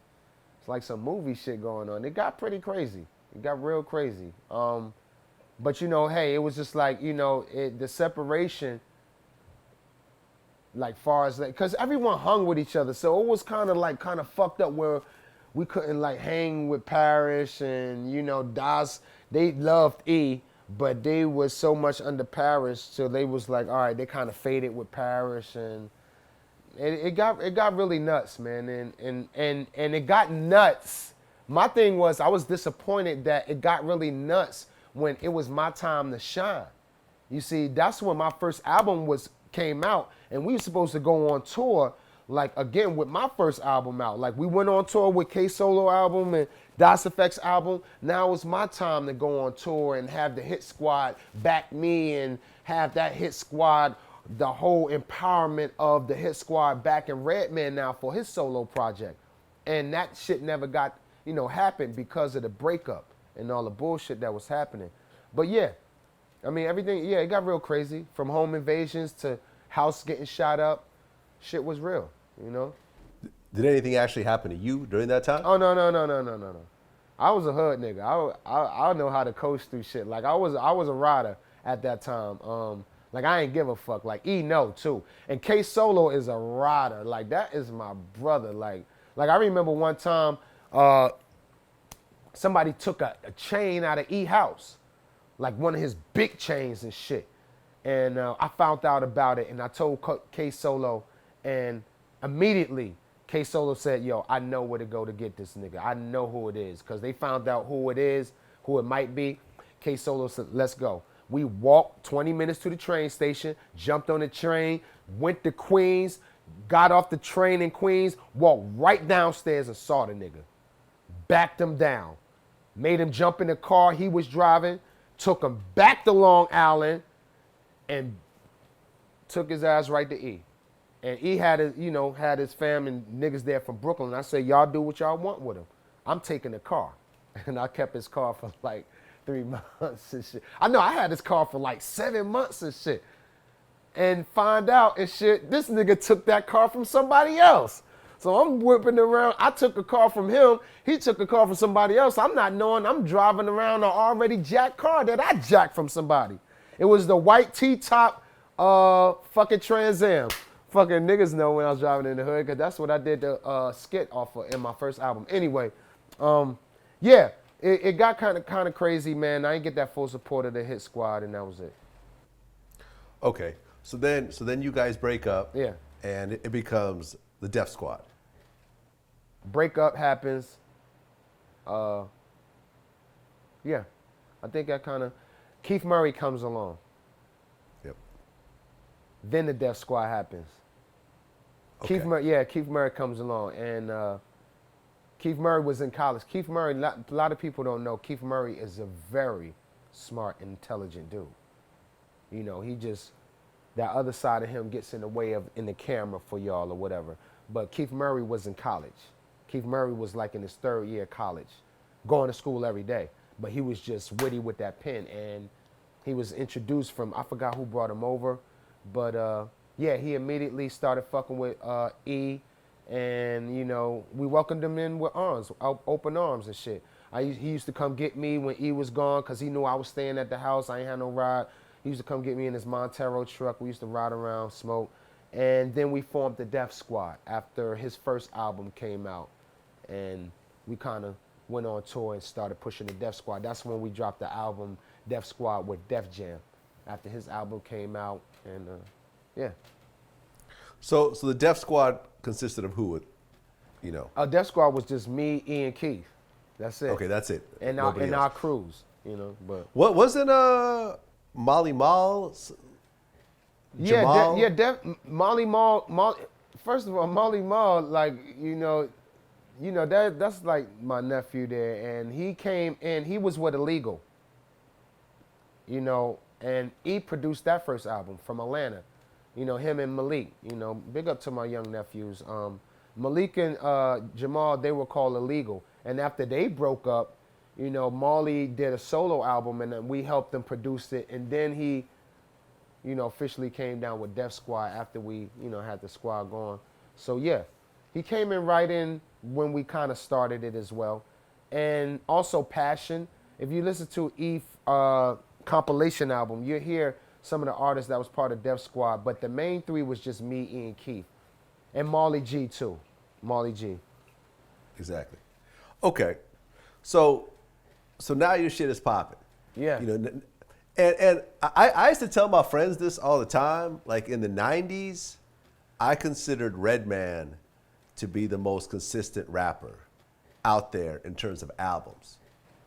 like some movie shit going on. It got pretty crazy. It got real crazy. But, you know, hey, it was just like, you know, the separation, like far as, like, because everyone hung with each other. So it was kind of fucked up where we couldn't like hang with Parrish and, you know, Das, they loved E, but they was so much under Parrish, so they was like, all right, they kind of faded with Parrish, and it got really nuts, man, and it got nuts. My thing was, I was disappointed that it got really nuts when it was my time to shine. You see, that's when my first album came out, and we were supposed to go on tour, like, again, with my first album out. Like, we went on tour with K Solo album and Das Effects album. Now it's my time to go on tour and have the Hit Squad back me and have that Hit Squad, the whole empowerment of the Hit Squad back in Redman now for his solo project. And that shit never got, you know, happened because of the breakup and all the bullshit that was happening. But yeah, I mean, everything, yeah, it got real crazy. From home invasions to house getting shot up, shit was real, you know? Did anything actually happen to you during that time? Oh, no. I was a hood nigga. I know how to coach through shit. Like, I was a rider at that time. Like, I ain't give a fuck. Like, E know too. And K Solo is a rider. Like, that is my brother. Like I remember one time, somebody took a chain out of E house, like one of his big chains and shit. And I found out about it, and I told K Solo, and immediately K Solo said, yo, I know where to go to get this nigga. I know who it is, because they found out who it is, who it might be. K Solo said, let's go. We walked 20 minutes to the train station, jumped on the train, went to Queens, got off the train in Queens, walked right downstairs and saw the nigga. Backed him down. Made him jump in the car he was driving, took him back to Long Island, and took his ass right to E. And E had his fam and niggas there from Brooklyn. I said, y'all do what y'all want with him. I'm taking the car. And I kept his car for like 3 months and shit. I know I had his car for like 7 months and shit. And find out and shit, this nigga took that car from somebody else. So I'm whipping around. I took a car from him. He took a car from somebody else. I'm not knowing I'm driving around an already jacked car that I jacked from somebody. It was the white T-top fucking Trans Am. Fucking niggas know when I was driving in the hood, because that's what I did the skit off of in my first album. Anyway, yeah, it got kind of crazy, man. I didn't get that full support of the Hit Squad, and that was it. Okay, so then you guys break up. Yeah. And it becomes the Def Squad. Breakup happens. Yeah, I think that kind of, Keith Murray comes along. Yep. Then the Def Squad happens. Okay. Keith Murray comes along, and Keith Murray was in college. Keith Murray, a lot of people don't know, Keith Murray is a very smart, intelligent dude. You know, he just, that other side of him gets in the way of in the camera for y'all or whatever. But Keith Murray was in college. Keith Murray was like in his third year of college, going to school every day. But he was just witty with that pen. And he was introduced from, I forgot who brought him over. But yeah, he immediately started fucking with E. And, you know, we welcomed him in with arms, open arms and shit. He used to come get me when E was gone because he knew I was staying at the house. I ain't had no ride. He used to come get me in his Montero truck. We used to ride around, smoke. And then we formed the Def Squad after his first album came out. And we kind of went on tour and started pushing the Def Squad. That's when we dropped the album Def Squad with Def Jam after his album came out. And yeah. So the Def Squad consisted of who? You know. Def Squad was just me, Ian, Keith. That's it. Okay, that's it. And our crews, you know. But what wasn't Molly Mall? Jamal? Molly Mall. First of all, Molly Mall, like that's like my nephew there, and he came in. He was with Illegal. You know, and he produced that first album from Atlanta. You know, him and Malik. You know, big up to my young nephews. Malik and Jamal, they were called Illegal. And after they broke up, you know, Marley did a solo album and then we helped them produce it. And then he, you know, officially came down with Def Squad after we, you know, had the squad going. So yeah, he came in right in when we kind of started it as well. And also Passion. If you listen to Eve compilation album, you hear some of the artists that was part of Def Squad, but the main three was just me, Ian, Keith. And Marley G too. Marley G. Exactly. Okay. So now your shit is popping. Yeah. You know, and I used to tell my friends this all the time. Like in the 90s, I considered Redman to be the most consistent rapper out there in terms of albums.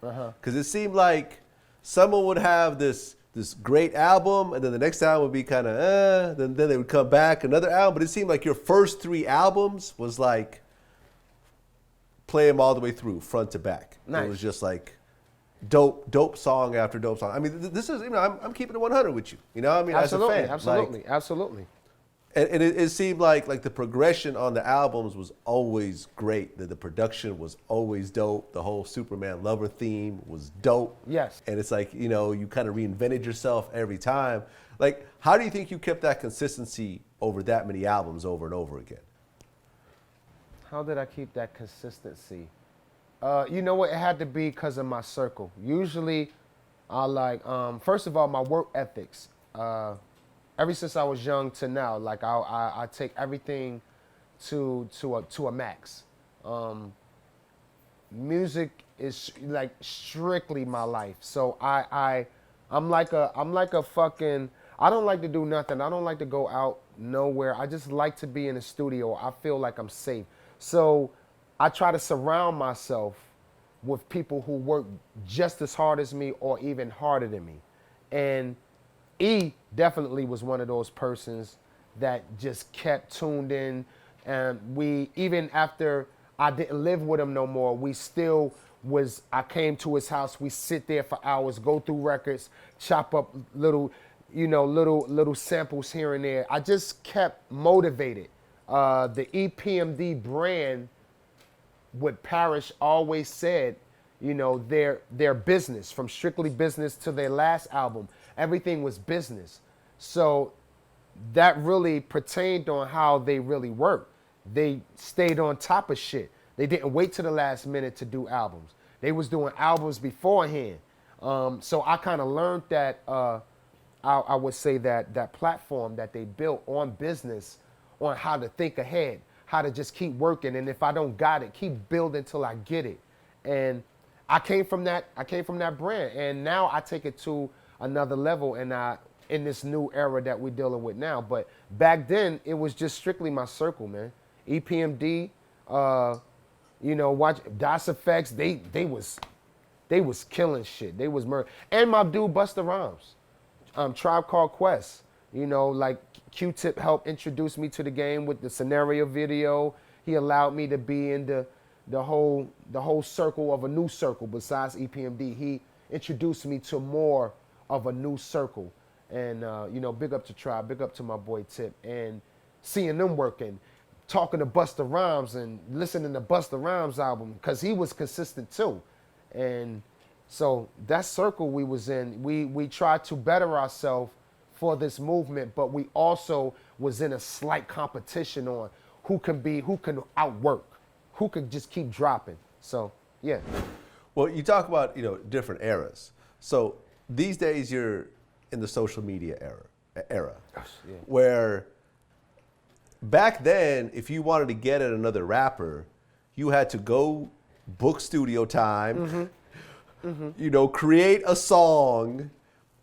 Because it seemed like someone would have this great album, and then the next album would be kind of, then they would come back, another album. But it seemed like your first three albums was like, play them all the way through, front to back. Nice. It was just like dope song after dope song. I mean, this is, you know, I'm keeping it 100 with you. You know what I mean? Absolutely, as a fan. absolutely, like, absolutely. And it seemed like the progression on the albums was always great. The production was always dope. The whole Superman Lover theme was dope. Yes. And it's like, you know, you kind of reinvented yourself every time. Like, how do you think you kept that consistency over that many albums over and over again? How did I keep that consistency? You know what? It had to be because of my circle. Usually, I like, first of all, my work ethics. Ever since I was young to now, like I take everything to a max. Music is like strictly my life. So I'm like a fucking, I don't like to do nothing. I don't like to go out nowhere. I just like to be in the studio. I feel like I'm safe. So I try to surround myself with people who work just as hard as me or even harder than me. And E definitely was one of those persons that just kept tuned in. And we, even after I didn't live with him no more, we still was, I came to his house, we sit there for hours, go through records, chop up little samples here and there. I just kept motivated. The EPMD brand, what Parrish always said, you know, their business, from Strictly Business to their last album, everything was business. So that really pertained on how they really worked. They stayed on top of shit. They didn't wait to the last minute to do albums. They was doing albums beforehand. So I kind of learned that, I would say that platform that they built on business, on how to think ahead, how to just keep working. And if I don't got it, keep building till I get it. And I came from that brand. And now I take it to another level and in this new era that we're dealing with now. But back then it was just strictly my circle, man. EPMD, you know, watch DOS Effects, they was killing shit. They was murder. And my dude Busta Rhymes, Tribe Called Quest. You know, like Q-Tip helped introduce me to the game with the scenario video. He allowed me to be in the whole circle of a new circle besides EPMD. introduced me to more of a new circle. And, big up to Tribe, big up to my boy Tip. And seeing them working, talking to Busta Rhymes and listening to Busta Rhymes album, because he was consistent too. And so that circle we was in, we tried to better ourselves for this movement, but we also was in a slight competition on who can outwork, who could just keep dropping. So, yeah. Well, you talk about, different eras. So these days you're in the social media era where back then, if you wanted to get at another rapper, you had to go book studio time, create a song,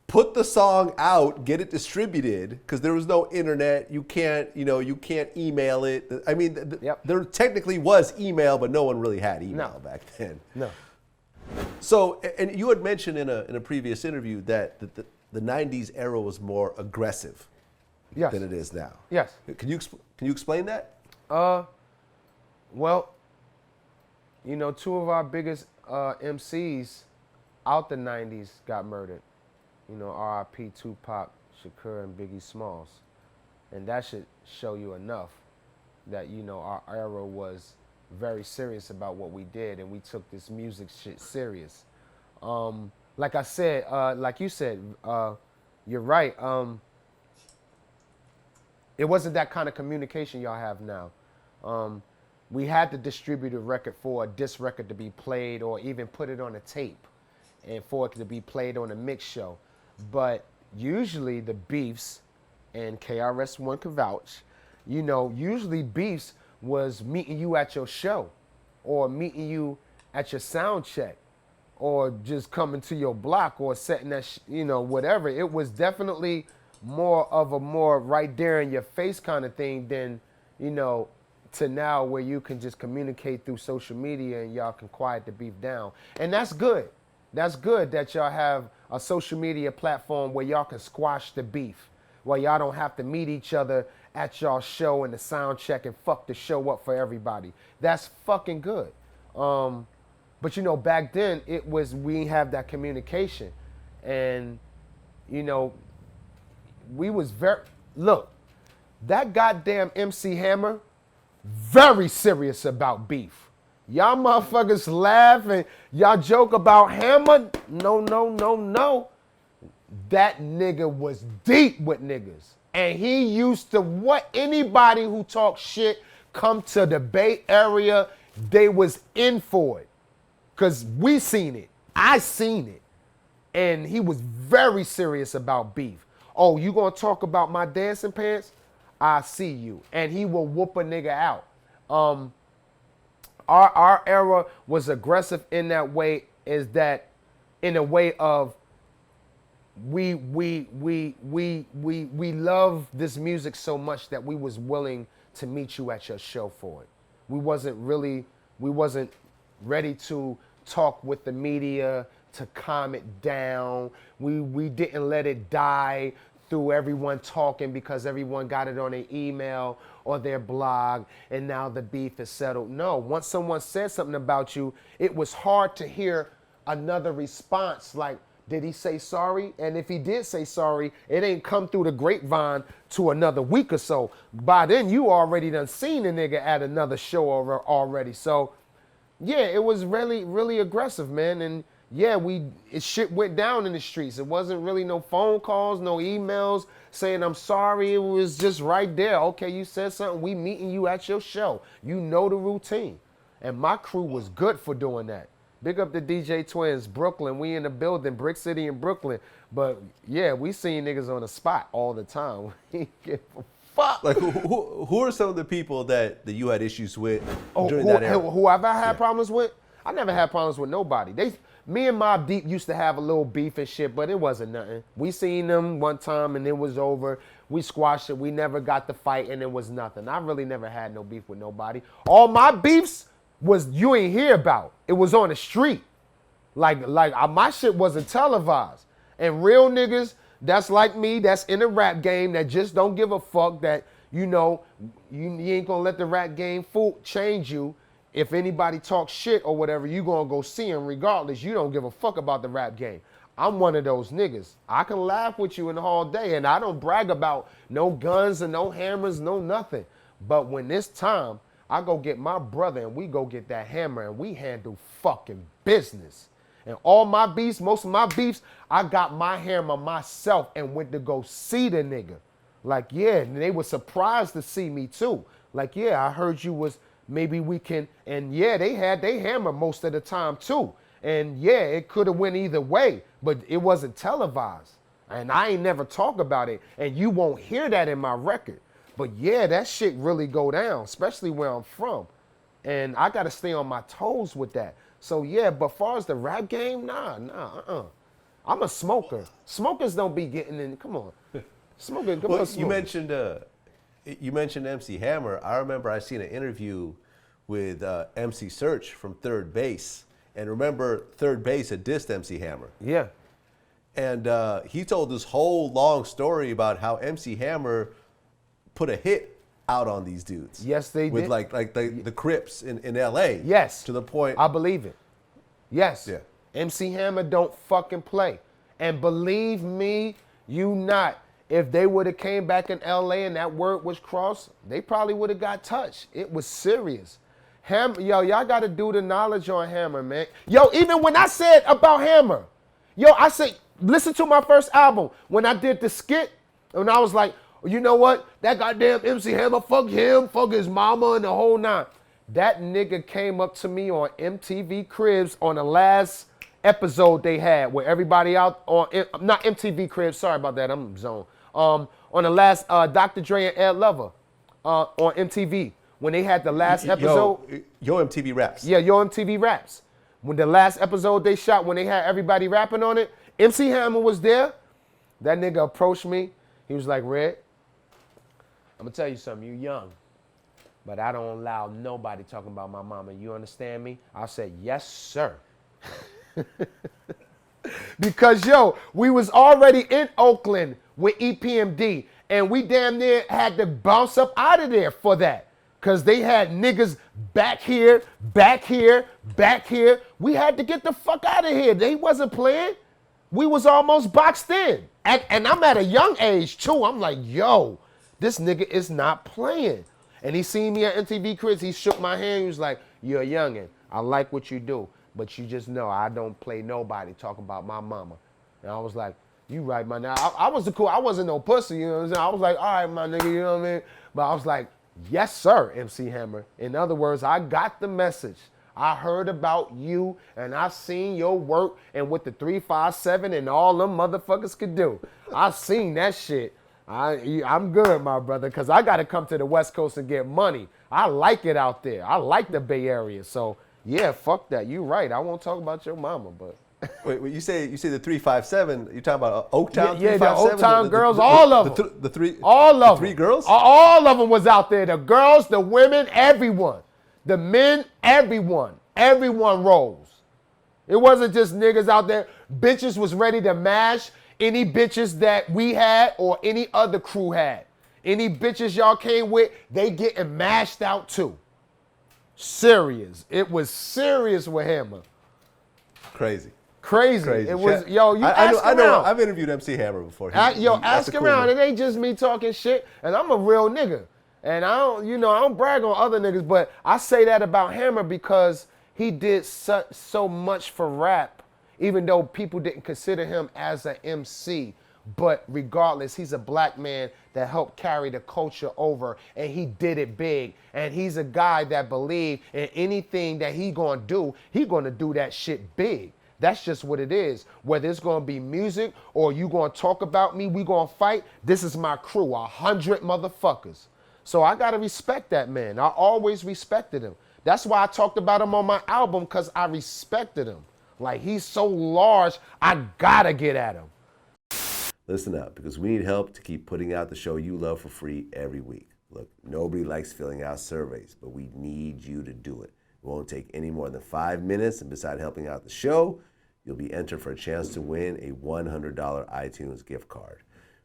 put the song out, get it distributed, because there was no internet. You can't email it. I mean, there technically was email, but no one really had email back then. No. So, and you had mentioned in a previous interview that the 90s era was more aggressive than it is now. Yes. Can you explain that? Well, two of our biggest MCs out the 90s got murdered. R.I.P. Tupac, Shakur, and Biggie Smalls. And that should show you enough that, our era was very serious about what we did, and we took this music shit serious. Like I said, like you said, you're right. It wasn't that kind of communication y'all have now. We had to distribute a record for a disc record to be played, or even put it on a tape and for it to be played on a mix show. But usually the beefs, and KRS-One can vouch, usually beefs was meeting you at your show, or meeting you at your sound check, or just coming to your block, or setting that, whatever. It was definitely more of a more right there in your face kind of thing than, to now where you can just communicate through social media and y'all can quiet the beef down. And that's good. That's good that y'all have a social media platform where y'all can squash the beef, where y'all don't have to meet each other at y'all show and the sound check and fuck the show up for everybody. That's fucking good. But back then we didn't have that communication. And, we was look, that goddamn MC Hammer, very serious about beef. Y'all motherfuckers laugh and y'all joke about Hammer. No. That nigga was deep with niggas. And he used to anybody who talk shit come to the Bay Area, they was in for it. Cause we seen it. I seen it. And he was very serious about beef. Oh, you gonna talk about my dancing pants? I see you. And he will whoop a nigga out. Our era was aggressive in that way, is that in a way of we love this music so much that we was willing to meet you at your show for it. We wasn't ready to talk with the media, to calm it down. We didn't let it die through everyone talking because everyone got it on their email or their blog, and now the beef is settled. No, once someone said something about you, it was hard to hear another response like, did he say sorry? And if he did say sorry, it ain't come through the grapevine to another week or so. By then, you already done seen a nigga at another show already. So, yeah, it was really, really aggressive, man. And yeah, shit went down in the streets. It wasn't really no phone calls, no emails saying I'm sorry. It was just right there. Okay, you said something. We meeting you at your show. You know the routine. And my crew was good for doing that. Big up the DJ Twins, Brooklyn. We in the building, Brick City in Brooklyn. But yeah, we seen niggas on the spot all the time. We ain't give a fuck. Like who are some of the people that you had issues with during that era? Who have I had problems with? I never had problems with nobody. Me and Mobb Deep used to have a little beef and shit, but it wasn't nothing. We seen them one time and it was over. We squashed it. We never got the fight and it was nothing. I really never had no beef with nobody. All my beefs was you ain't hear about. It was on the street. Like my shit wasn't televised. And real niggas that's like me, that's in the rap game, that just don't give a fuck, that you ain't gonna let the rap game change you. if anybody talks shit or whatever, you gonna go see him regardless. You don't give a fuck about the rap game. I'm one of those niggas. I can laugh with you in the whole day, and I don't brag about no guns and no hammers, no nothing. But when it's time, I go get my brother and we go get that hammer and we handle fucking business. And all my beefs, most of my beefs, I got my hammer myself and went to go see the nigga. Like, yeah, and they were surprised to see me too. Like, yeah, I heard you was, maybe we can, and yeah, they had they hammer most of the time too. And yeah, it could have went either way, but it wasn't televised. And I ain't never talk about it, and you won't hear that in my record. But yeah, that shit really go down, especially where I'm from. And I gotta stay on my toes with that. So yeah, but far as the rap game, nah. I'm a smoker. Smokers don't be getting in, come on. Smoking, come on, smoke. You mentioned MC Hammer. I remember I seen an interview with MC Search from Third Base. And remember, Third Base had dissed MC Hammer. Yeah. And he told this whole long story about how MC Hammer put a hit out on these dudes. Yes, they with did. Like the Crips in L.A. Yes. To the point. I believe it. Yes. Yeah. MC Hammer don't fucking play. And believe me, you not. If they would have came back in L.A. and that word was crossed, they probably would have got touched. It was serious. Hammer, yo, y'all got to do the knowledge on Hammer, man. Yo, even when I said about Hammer, yo, I said, listen to my first album. When I did the skit, and I was like, you know what? That goddamn MC Hammer, fuck him, fuck his mama, and the whole nine. That nigga came up to me on MTV Cribs on the last episode they had where everybody out on, not MTV Cribs, sorry about that, I'm zoned. On the last Dr. Dre and Ed Lover on MTV. When they had the last episode. Yo MTV Raps. Yeah, Yo MTV Raps. When the last episode they shot, when they had everybody rapping on it, MC Hammer was there. That nigga approached me. He was like, Red, I'm going to tell you something. You young, but I don't allow nobody talking about my mama. You understand me? I said, yes, sir. Because, yo, we was already in Oakland with EPMD, and we damn near had to bounce up out of there for that. Because they had niggas back here, back here, back here. We had to get the fuck out of here. They wasn't playing. We was almost boxed in. And I'm at a young age, too. I'm like, yo, this nigga is not playing. And he seen me at MTV Cribs. He shook my hand. He was like, you're a youngin'. I like what you do. But you just know I don't play nobody talking about my mama. And I was like, you right, man. Now, I was the cool. I wasn't no pussy, you know what I'm saying? I was like, all right, my nigga, you know what I mean? But I was like, yes, sir, MC Hammer. In other words, I got the message. I heard about you, and I seen your work and what the 357 and all them motherfuckers could do. I seen that shit. I'm good, my brother, because I got to come to the West Coast and get money. I like it out there. I like the Bay Area. So, yeah, fuck that. You right. I won't talk about your mama, but. Wait, you say the 357? You're talking about Oaktown? Yeah, the Oaktown girls, all of them. The three, all of the three them. girls? All of them was out there. The girls, the women, everyone. The men, everyone. Everyone rolls. It wasn't just niggas out there. Bitches was ready to mash any bitches that we had or any other crew had. Any bitches y'all came with, they getting mashed out too. Serious. It was serious with Hammer. Crazy. It was, yo, you ask around. I know. I've interviewed MC Hammer before. Ask around. It ain't just me talking shit. And I'm a real nigga. And I don't brag on other niggas, but I say that about Hammer because he did so much for rap, even though people didn't consider him as an MC. But regardless, he's a black man that helped carry the culture over, and he did it big. And he's a guy that believed in anything that he gonna do that shit big. That's just what it is. Whether it's gonna be music or you gonna talk about me, we gonna fight, this is my crew, 100 motherfuckers. So I gotta respect that man. I always respected him. That's why I talked about him on my album, because I respected him. Like, he's so large, I gotta get at him. Listen up, because we need help to keep putting out the show you love for free every week. Look, nobody likes filling out surveys, but we need you to do it. It won't take any more than 5 minutes, and besides helping out the show, you'll be entered for a chance to win a $100 iTunes gift card.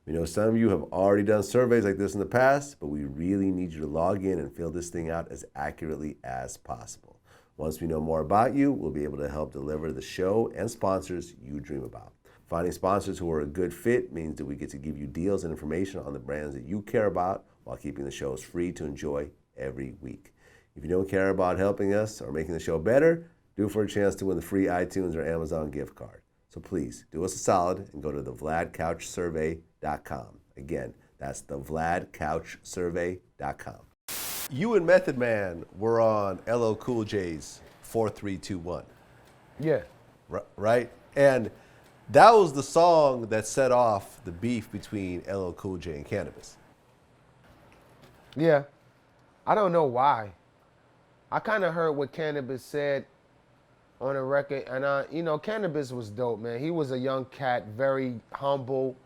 We know some of you have already done surveys like this in the past, but we really need you to log in and fill this thing out as accurately as possible. Once we know more about you, we'll be able to help deliver the show and sponsors you dream about. Finding sponsors who are a good fit means that we get to give you deals and information on the brands that you care about while keeping the shows free to enjoy every week. If you don't care about helping us or making the show better, do it for a chance to win the free iTunes or Amazon gift card. So please do us a solid and go to the VladCouchSurvey.com. Again, that's the VladCouchSurvey.com. You and Method Man were on LL Cool J's 4321. Yeah. Right? And that was the song that set off the beef between LL Cool J and Canibus. Yeah. I don't know why. I kind of heard what Canibus said on a record, and Canibus was dope, man. He was a young cat, very humble.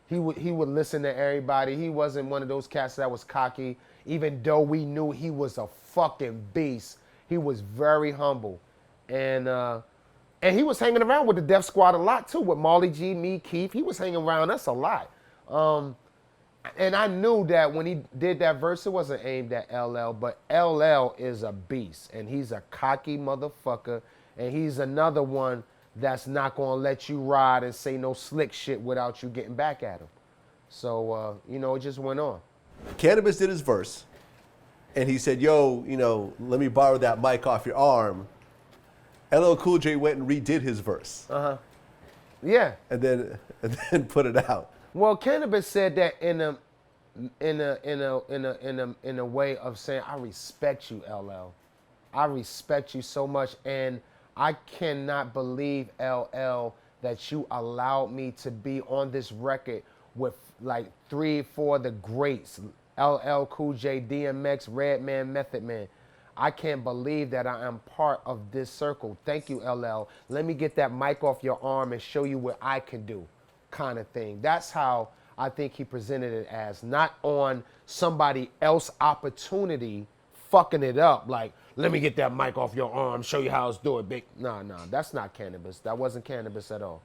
He would listen to everybody. He wasn't one of those cats that was cocky, even though we knew he was a fucking beast. He was very humble, and he was hanging around with the Def Squad a lot too, with Marley G, me, Keith. He was hanging around us a lot. And I knew that when he did that verse, it wasn't aimed at LL, but LL is a beast, and he's a cocky motherfucker, and he's another one that's not gonna let you ride and say no slick shit without you getting back at him. So, it just went on. Canibus did his verse, and he said, yo, let me borrow that mic off your arm. LL Cool J went and redid his verse. Yeah. And then put it out. Well, Canibus said that in a way of saying, I respect you, LL. I respect you so much, and I cannot believe, LL, that you allowed me to be on this record with like 3-4 of the greats, LL Cool J, DMX, Redman, Method Man. I can't believe that I am part of this circle. Thank you, LL. Let me get that mic off your arm and show you what I can do, kind of thing. That's how I think he presented it as, not on somebody else's opportunity fucking it up, like, let me get that mic off your arm, show you how it's doing, big. Nah, that's not Canibus. That wasn't Canibus at all.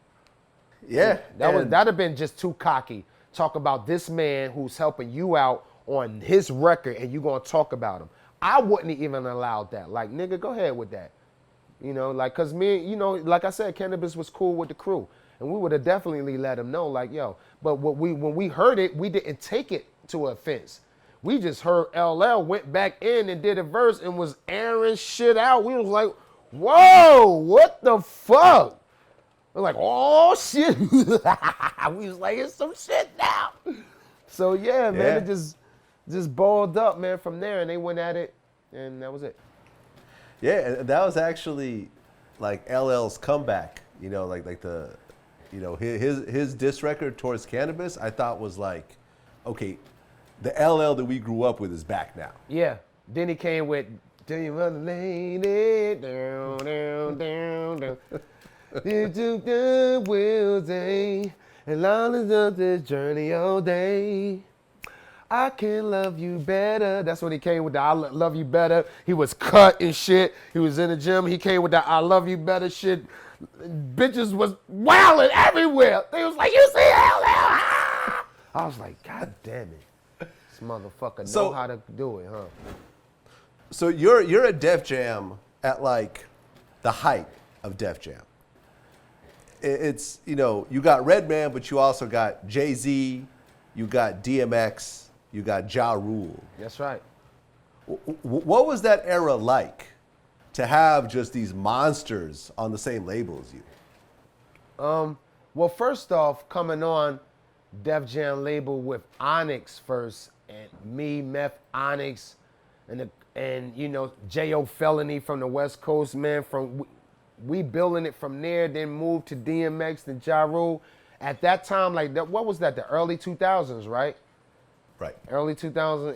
Yeah. That'd have been just too cocky. Talk about this man who's helping you out on his record, and you gonna talk about him. I wouldn't even allowed that. Like, nigga, go ahead with that. Cause me, like I said, Canibus was cool with the crew. And we would have definitely let him know, like, yo. But when we heard it, we didn't take it to offense. We just heard LL went back in and did a verse and was airing shit out. We was like, whoa, what the fuck? We're like, oh, shit. We was like, it's some shit now. So, yeah, man, it just balled up, man, from there. And they went at it, and that was it. Yeah, and that was actually, like, LL's comeback, like the... his diss record towards Canibus, I thought was like, okay, the LL that we grew up with is back now. Yeah. Then he came with, do you want to lay it down, down, down, down. You took the wheel day, and all is up this journey all day. I can love you better. That's when he came with the I love you better. He was cut and shit. He was in the gym. He came with the I love you better shit. Bitches was wilding everywhere. They was like, you see LL? I was like, God damn it. This motherfucker know how to do it, huh? So you're at Def Jam at like the height of Def Jam. It's, you got Redman, but you also got Jay-Z, you got DMX, you got Ja Rule. That's right. What was that era like to have just these monsters on the same label as you? Well, first off, coming on Def Jam label with Onyx first, and me, Meth, Onyx, and J.O. Felony from the West Coast, man. We building it from there, then moved to DMX, then Ja Rule. At that time, like, what was that? The early 2000s, right? Right. Early 2000s.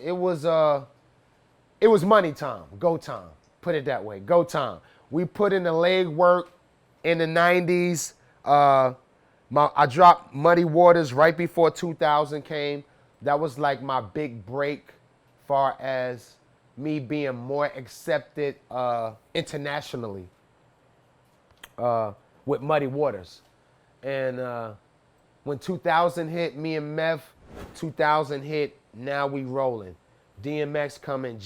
It was money time, go time. Put it that way, go time. We put in the leg work in the 90s. I dropped Muddy Waters right before 2000 came. That was like my big break far as me being more accepted internationally with Muddy Waters. And when 2000 hit, me and Meth, 2000 hit, now we rolling. DMX coming,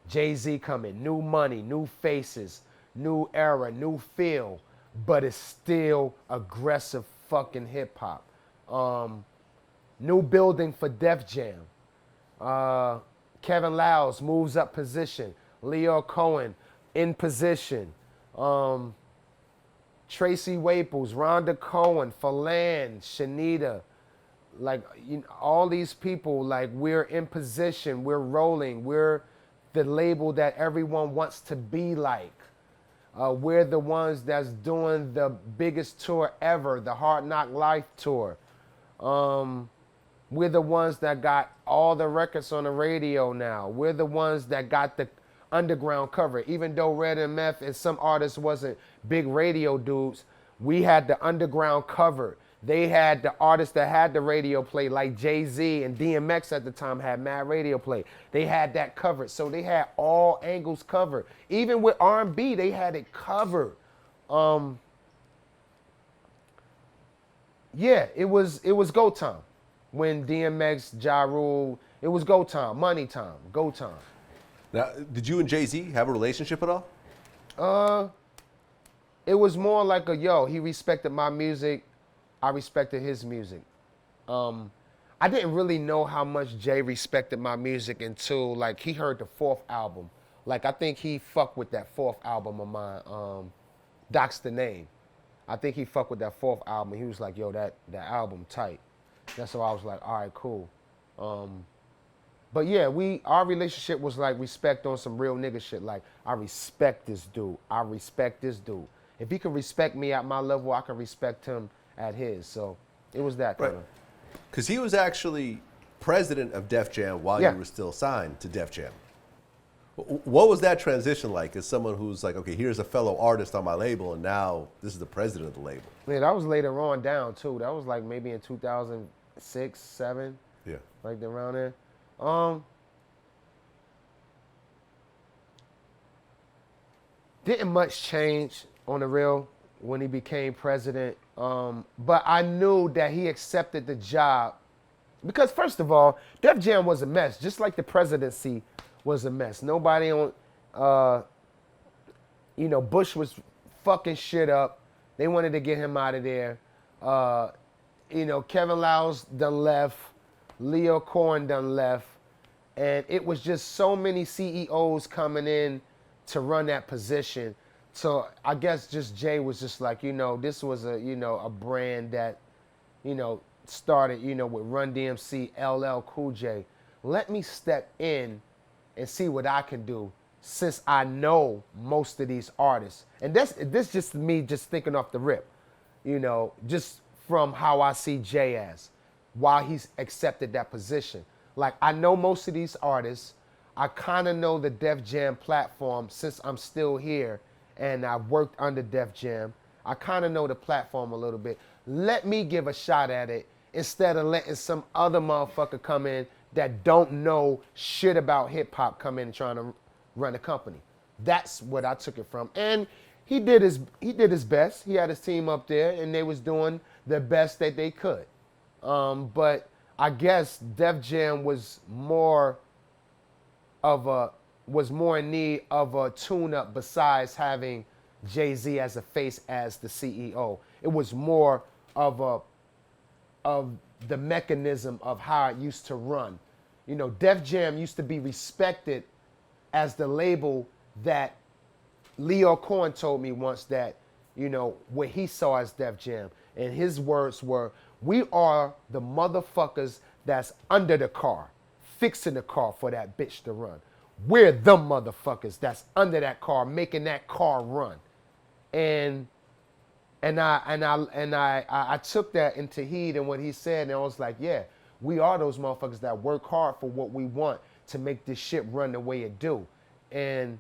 Jay-Z coming, new money, new faces, new era, new feel, but it's still aggressive fucking hip hop. New building for Def Jam. Kevin Liles moves up position. Leo Cohen in position. Tracy Waples, Rhonda Cohen, Phalan, Shanita, like all these people, like we're in position, we're rolling, we're the label that everyone wants to be like. We're the ones that's doing the biggest tour ever, the Hard Knock Life tour. We're the ones that got all the records on the radio now. We're the ones that got the underground cover. Even though Red and Meth and some artists wasn't big radio dudes, we had the underground cover. They had the artists that had the radio play, like Jay-Z and DMX at the time had mad radio play. They had that covered. So they had all angles covered. Even with R&B, they had it covered. Yeah, it was go time. When DMX, Ja Rule, it was go time, money time, go time. Now, did you and Jay-Z have a relationship at all? It was more like he respected my music, I respected his music. I didn't really know how much Jay respected my music until like he heard the 4th album. Like I think he fucked with that 4th album of mine, Doc's the Name. I think he fucked with that 4th album. He was like, yo, that album tight. That's why I was like, all right, cool. But yeah, our relationship was like respect on some real nigga shit. Like, I respect this dude. I respect this dude. If he can respect me at my level, I can respect him at his. So it was that kind of. Because he was actually president of Def Jam while you were still signed to Def Jam. What was that transition like as someone who's like, okay, here's a fellow artist on my label, and now this is the president of the label? Yeah, that was later on down, too. That was like maybe in 2006, 7. Yeah. Like around there. Didn't much change on the real when he became president. But I knew that he accepted the job because, first of all, Def Jam was a mess, just like the presidency was a mess. Nobody on, Bush was fucking shit up. They wanted to get him out of there. Kevin Liles done left. Leo Cohen done left. And it was just so many CEOs coming in to run that position. So I guess just Jay was just like, this was a brand that, started, with Run DMC, LL Cool J. Let me step in and see what I can do since I know most of these artists. And this just me just thinking off the rip, just from how I see Jay as, why he's accepted that position. Like, I know most of these artists. I kind of know the Def Jam platform since I'm still here and I've worked under Def Jam. I kind of know the platform a little bit. Let me give a shot at it instead of letting some other motherfucker come in that don't know shit about hip hop come in and trying to run a company. That's what I took it from. And he did his best. He had his team up there and they was doing the best that they could. But I guess Def Jam was more in need of a tune-up besides having Jay-Z as a face as the CEO. It was more of the mechanism of how it used to run. Def Jam used to be respected as the label that Leo Cohen told me once that, what he saw as Def Jam. And his words were, we are the motherfuckers that's under the car, fixing the car for that bitch to run. We're the motherfuckers that's under that car, making that car run. And I took that into heed and what he said, and I was like, yeah, we are those motherfuckers that work hard for what we want to make this shit run the way it do. And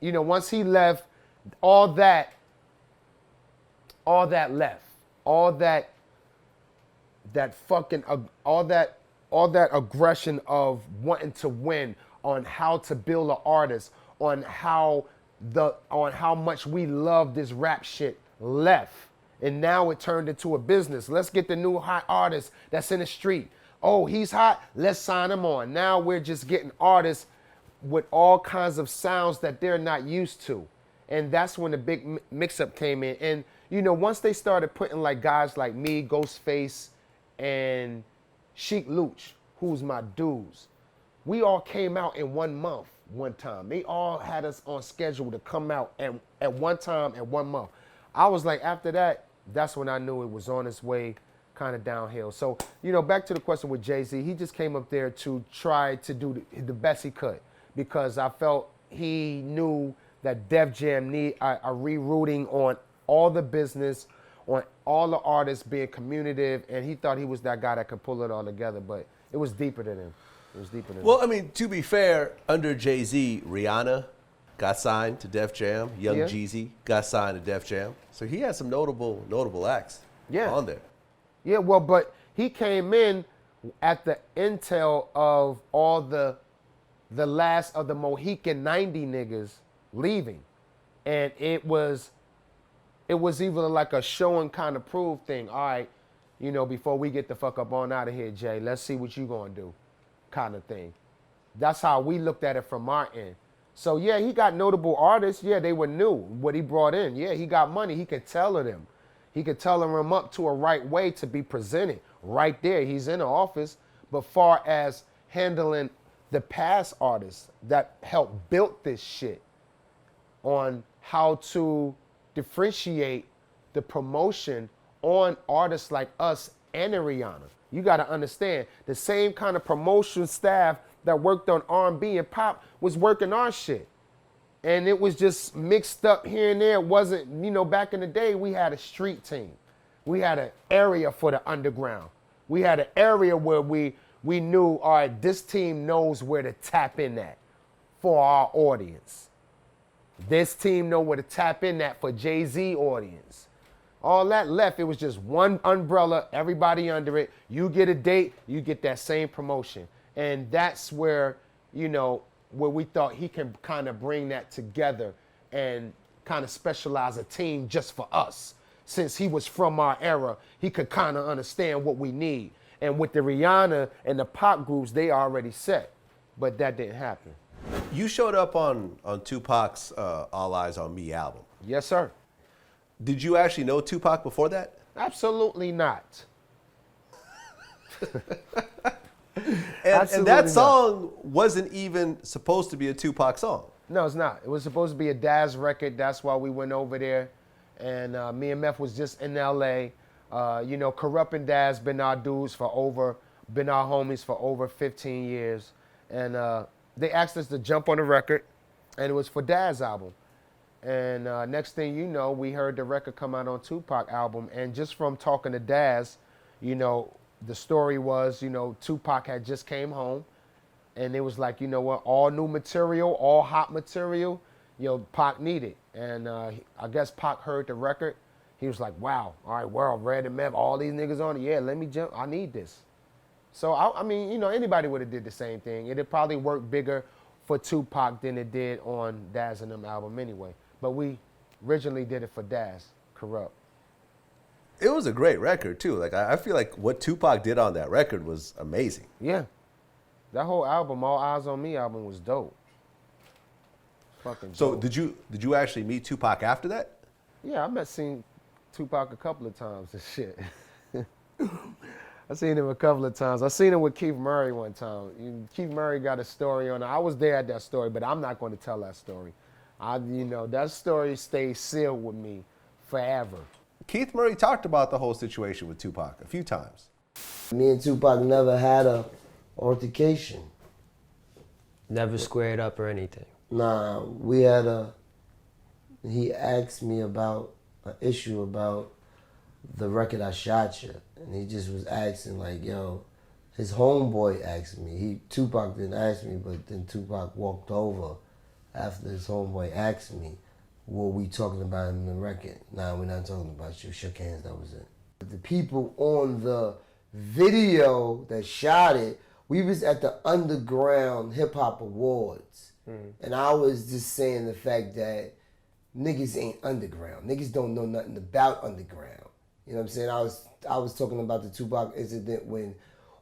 once he left, all that left. All that aggression of wanting to win on how to build an artist, on how much we love this rap shit left. And now it turned into a business. Let's get the new hot artist that's in the street. Oh, he's hot, let's sign him on. Now we're just getting artists with all kinds of sounds that they're not used to. And that's when the big mix-up came in. And, you know, once they started putting like guys like me, Ghostface, and Sheik Luch, who's my dudes, we all came out in 1 month one time. They all had us on schedule to come out at one time at 1 month. I was like, after that, that's when I knew it was on its way kind of downhill. So, you know, back to the question with Jay-Z, he just came up there to try to do the best he could, because I felt he knew that Def Jam need a rerouting on all the business, on all the artists being communicative, and he thought he was that guy that could pull it all together, but it was deeper than him. It was deeper than him. Well, I mean, to be fair, under Jay-Z, Rihanna got signed to Def Jam. Young Jeezy got signed to Def Jam. So he had some notable acts on there. Yeah, well, but he came in at the intel of all the last of the Mohican 90 niggas leaving. And it was even like a show and kind of prove thing. All right, you know, before we get the fuck up on out of here, Jay, let's see what you gonna do, kind of thing. That's how we looked at it from our end. So yeah, he got notable artists. Yeah, they were new, what he brought in. Yeah, he got money. He could tailor them. He could tailor them up to a right way to be presented. Right there, he's in the office. But far as handling the past artists that helped build this shit on how to differentiate the promotion on artists like us and Rihanna. You got to understand, the same kind of promotion staff that worked on R&B and pop was working our shit. And it was just mixed up here and there. It wasn't, you know, back in the day, we had a street team. We had an area for the underground. We had an area where we knew, all right, this team knows where to tap in at for our audience. This team know where to tap in at for Jay-Z audience. All that left, it was just one umbrella, everybody under it. You get a date, you get that same promotion. And that's where, you know, where we thought he can kind of bring that together and kind of specialize a team just for us. Since he was from our era, he could kind of understand what we need. And with the Rihanna and the pop groups, they already set. But that didn't happen. You showed up on Tupac's All Eyes on Me album. Yes, sir. Did you actually know Tupac before that? Absolutely not. And that song wasn't even supposed to be a Tupac song. No, it's not. It was supposed to be a Daz record. That's why we went over there. And me and Meth was just in L.A. You know, Corrupt and Daz been our dudes been our homies for over 15 years. And they asked us to jump on the record, and it was for Daz album. And next thing you know, we heard the record come out on Tupac album. And just from talking to Daz, you know, the story was, you know, Tupac had just came home, and it was like, you know what, all new material, all hot material, you know, Pac needed. And I guess Pac heard the record. He was like, wow, all right, well, Red and Mev, all these niggas on it. Yeah, let me jump. I need this. So, I mean, you know, anybody would have did the same thing. It'd probably worked bigger for Tupac than it did on Daz and them album anyway. But we originally did it for Daz, Corrupt. It was a great record, too. Like, I feel like what Tupac did on that record was amazing. Yeah. That whole album, All Eyes on Me album, was dope. Fucking dope. So did you actually meet Tupac after that? Yeah, seen Tupac a couple of times and shit. I seen him a couple of times. I seen him with Keith Murray one time. Keith Murray got a story on it. I was there at that story, but I'm not going to tell that story. You know, that story stays sealed with me forever. Keith Murray talked about the whole situation with Tupac a few times. Me and Tupac never had a altercation. Never squared up or anything. Nah, he asked me about an issue about the record I shot you. And he just was asking like, yo, his homeboy asked me. Tupac didn't ask me, but then Tupac walked over after his homeboy asked me, what we talking about in the record? Nah, we're not talking about you. Shook hands, that was it. The people on the video that shot it, we was at the Underground Hip Hop Awards. And I was just saying the fact that niggas ain't underground. Niggas don't know nothing about underground. You know what I'm saying? I was talking about the Tupac incident when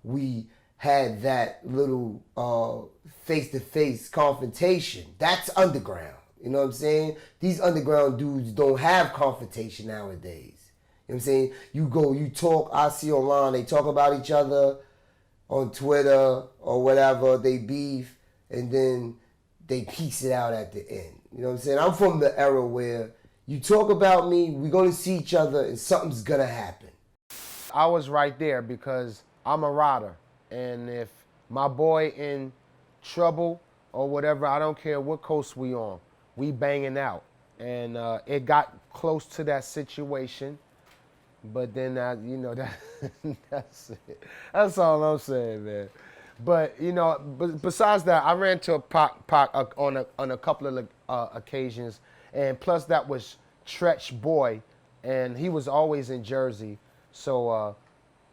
we had that little face-to-face confrontation. That's underground. You know what I'm saying? These underground dudes don't have confrontation nowadays. You know what I'm saying? You talk, I see online, they talk about each other on Twitter or whatever, they beef, and then they piece it out at the end. You know what I'm saying? I'm from the era where you talk about me, we're going to see each other, and something's going to happen. I was right there because I'm a rider. And if my boy in trouble or whatever, I don't care what coast we on, we banging out. And it got close to that situation. But then, that's it. That's all I'm saying, man. But, besides that, I ran to a Pac on a couple of occasions. And plus that was Tretch Boy. And he was always in Jersey. So,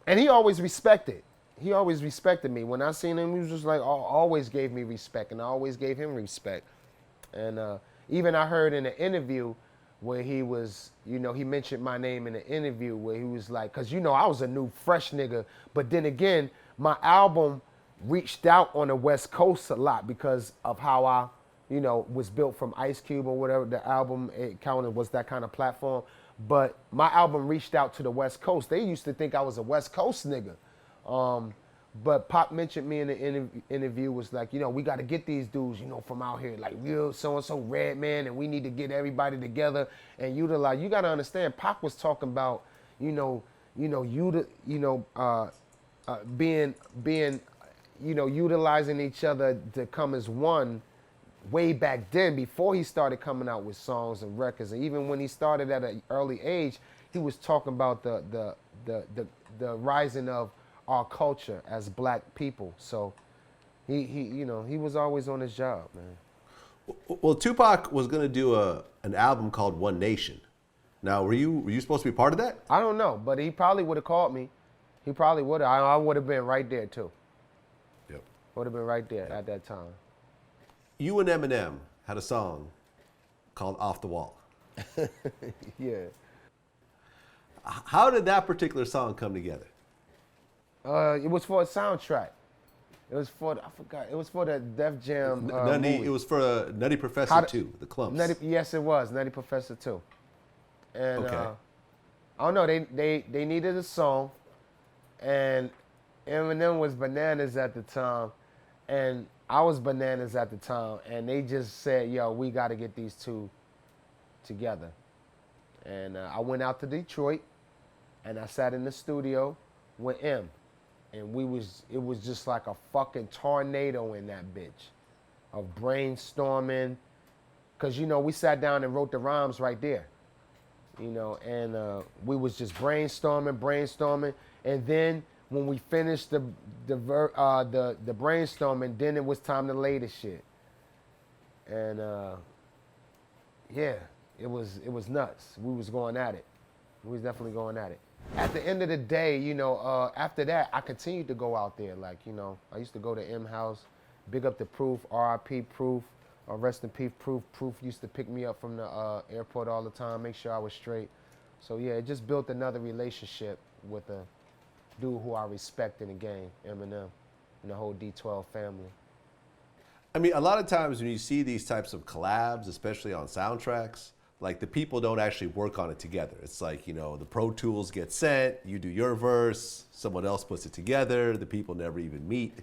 and he always respected. He always respected me. When I seen him, he was just like, always gave me respect. And I always gave him respect. And even I heard in an interview where he was, he mentioned my name in an interview where he was like, because, I was a new, fresh nigga. But then again, my album reached out on the West Coast a lot because of how I, was built from Ice Cube or whatever. The album, it counted, was that kind of platform. But my album reached out to the West Coast. They used to think I was a West Coast nigga. But Pop mentioned me in the interview, was like, we got to get these dudes, from out here, like real so-and-so Redman, and we need to get everybody together and utilize. You got to understand, Pop was talking about, utilizing each other to come as one way back then, before he started coming out with songs and records. And even when he started at an early age, he was talking about the rising of our culture as black people. So he was always on his job, man. Well, Tupac was gonna do an album called One Nation. Now, were you supposed to be part of that? I don't know, but he probably would have called me. He probably would have. I would have been right there too. Yep. Would have been right there at that time. You and Eminem had a song called Off the Wall. Yeah. How did that particular song come together? It was for a soundtrack. It was for, I forgot, it was for the Def Jam movie. It was for Nutty Professor 2, The Clumps. Yes, it was, Nutty Professor 2. And okay. I don't know, they needed a song, and Eminem was bananas at the time, and I was bananas at the time, and they just said, yo, we got to get these two together. And I went out to Detroit, and I sat in the studio with M, and it was just like a fucking tornado in that bitch of brainstorming, because, we sat down and wrote the rhymes right there, and we was just brainstorming, and then when we finished the brainstorming, then it was time to lay the shit. And yeah, it was nuts. We was going at it. We was definitely going at it. At the end of the day, after that, I continued to go out there. Like, I used to go to M House, big up the Proof, R.I.P. Proof, rest in peace Proof. Proof used to pick me up from the airport all the time, make sure I was straight. So yeah, it just built another relationship with a dude who I respect in the game, Eminem, and the whole D12 family. I mean, a lot of times when you see these types of collabs, especially on soundtracks, like the people don't actually work on it together. It's like, the Pro Tools get sent, you do your verse, someone else puts it together, the people never even meet,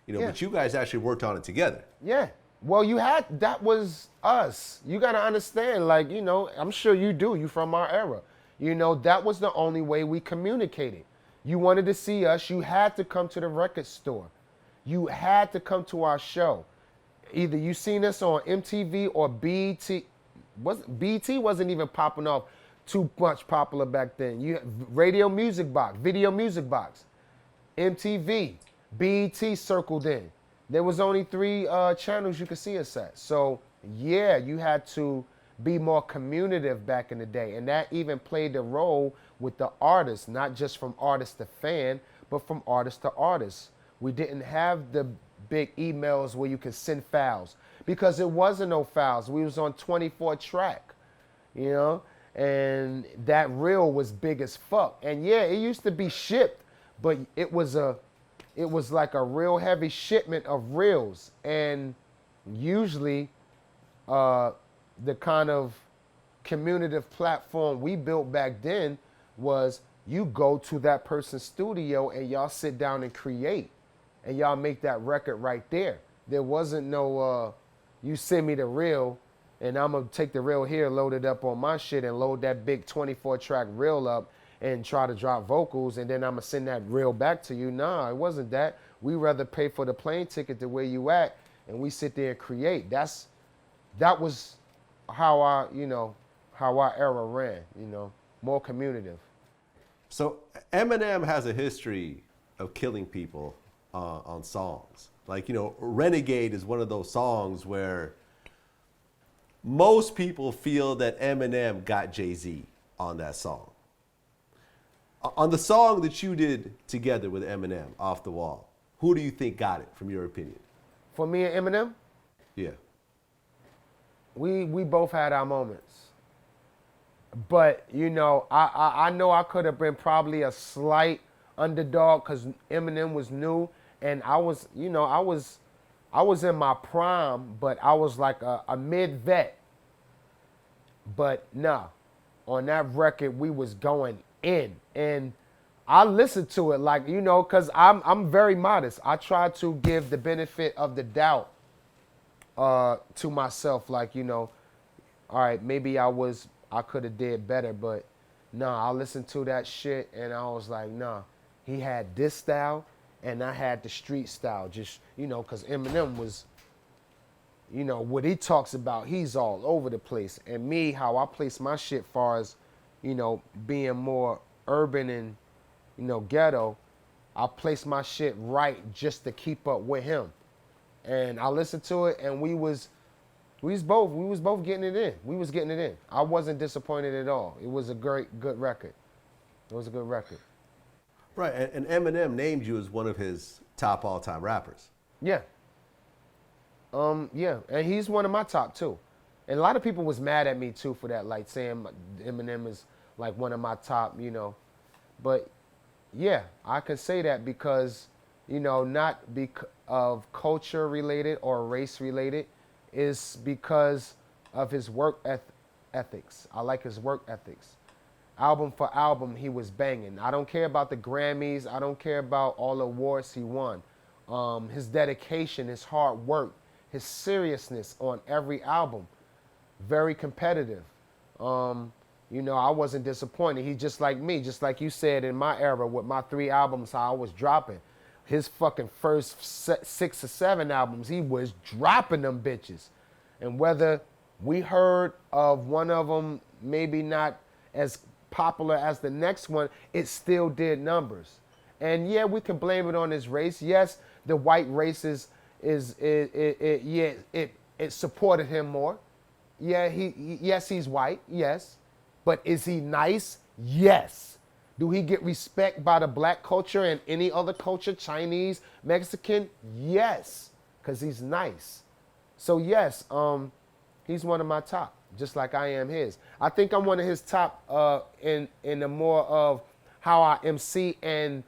Yeah. But you guys actually worked on it together. Yeah. Well, that was us. You got to understand, like, I'm sure you do, you from our era. That was the only way we communicated. You wanted to see us, you had to come to the record store. You had to come to our show. Either you seen us on MTV or BET. BET wasn't even popping off too much popular back then. You Radio Music Box, Video Music Box, MTV, BET circled in. There was only 3 channels you could see us at. So yeah, you had to be more communicative back in the day. And that even played a role with the artists, not just from artist to fan, but from artist to artist. We didn't have the big emails where you could send files, because it wasn't no files. We was on 24 track, and that reel was big as fuck. And yeah, it used to be shipped, but it was like a real heavy shipment of reels. And usually, the kind of communicative platform we built back then was you go to that person's studio and y'all sit down and create, and y'all make that record right there. There wasn't no you send me the reel and I'm gonna take the reel here, load it up on my shit, and load that big 24-track reel up and try to drop vocals, and then I'm gonna send that reel back to you. Nah, it wasn't that. We rather pay for the plane ticket to where you at, and we sit there and create. That was how our era ran. More communicative. So Eminem has a history of killing people on songs. Like, Renegade is one of those songs where most people feel that Eminem got Jay-Z on that song. On the song that you did together with Eminem, Off the Wall, who do you think got it, from your opinion? For me and Eminem, Yeah. we both had our moments. But, I know I could have been probably a slight underdog because Eminem was new, and I was in my prime, but I was like a mid-vet. But nah, on that record, we was going in. And I listened to it like, because I'm very modest. I try to give the benefit of the doubt to myself. Like, all right, maybe I could have did better, but nah, I listened to that shit and I was like, nah, he had this style and I had the street style. Just, because Eminem was, what he talks about, he's all over the place. And me, how I place my shit far as, being more urban and, ghetto, I place my shit right just to keep up with him. And I listened to it and we was both getting it in. We was getting it in. I wasn't disappointed at all. It was a good record. It was a good record. Right, and Eminem named you as one of his top all-time rappers. Yeah. Yeah, and he's one of my top too. And a lot of people was mad at me too for that, like saying Eminem is like one of my top, But yeah, I could say that because, not because of culture related or race related, is because of his work ethics. I like his work ethics. Album for album, he was banging. I don't care about the Grammys. I don't care about all the awards he won. His dedication, his hard work, his seriousness on every album, very competitive. I wasn't disappointed. He's just like me, just like you said in my era with my 3 albums, how I was dropping. His fucking first 6 or 7 albums, he was dropping them bitches. And whether we heard of one of them, maybe not as popular as the next one, it still did numbers. And yeah, we can blame it on his race. Yes, the white race it supported him more. Yeah, he's white, yes. But is he nice? Yes. Do he get respect by the black culture and any other culture, Chinese, Mexican? Yes, because he's nice. So yes, he's one of my top, just like I am his. I think I'm one of his top in the more of how I MC and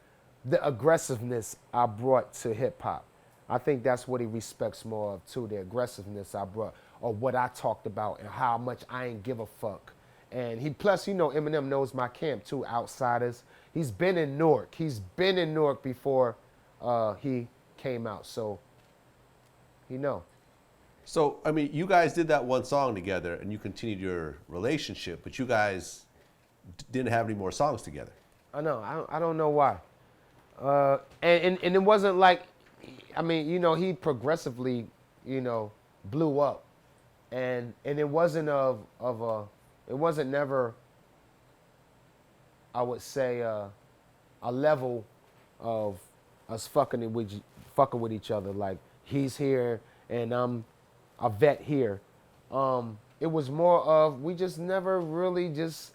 the aggressiveness I brought to hip hop. I think that's what he respects more of too, the aggressiveness I brought, or what I talked about and how much I ain't give a fuck. And plus, Eminem knows my camp too, Outsiders. He's been in Newark. He's been in Newark before he came out, so he know. So, you guys did that one song together and you continued your relationship, but you guys didn't have any more songs together. I know. I don't know why. And it wasn't like, he progressively, blew up. And it wasn't it wasn't never, I would say, a level of us fucking with each other. Like, he's here and I'm a vet here. It was more of, we just never really just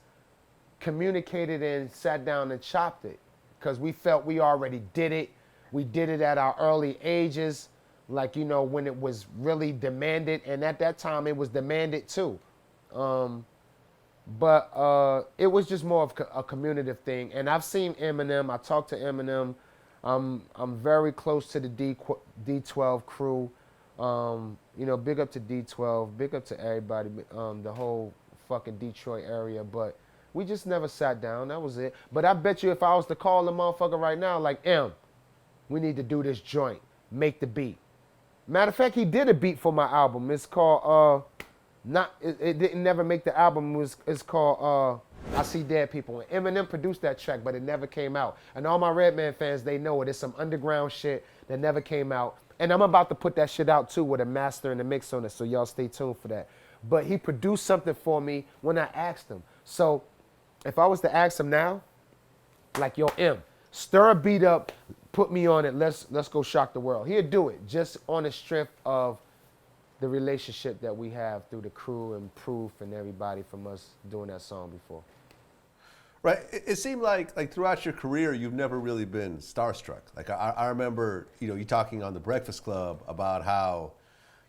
communicated and sat down and chopped it because we felt we already did it. We did it at our early ages, like, when it was really demanded. And at that time, it was demanded too. But it was just more of a communicative thing. And I've seen Eminem. I talked to Eminem. I'm very close to the D12 crew. You know, big up to D12, big up to everybody, the whole fucking Detroit area. But we just never sat down. That was it. But I bet you if I was to call the motherfucker right now, like, we need to do this joint, make the beat. Matter of fact, he did a beat for my album. It's called it didn't never make the album. It's called I See Dead People. And Eminem produced that track, but it never came out. And all my Redman fans, they know it. It's some underground shit that never came out. And I'm about to put that shit out too with a master and a mix on it, so y'all stay tuned for that. But he produced something for me when I asked him. So if I was to ask him now, like, yo, stir a beat up, put me on it, let's go shock the world. He'll do it just on the strength of the relationship that we have through the crew and Proof and everybody from us doing that song before. Right. It seemed like throughout your career, you've never really been starstruck. Like I remember, you talking on the Breakfast Club about how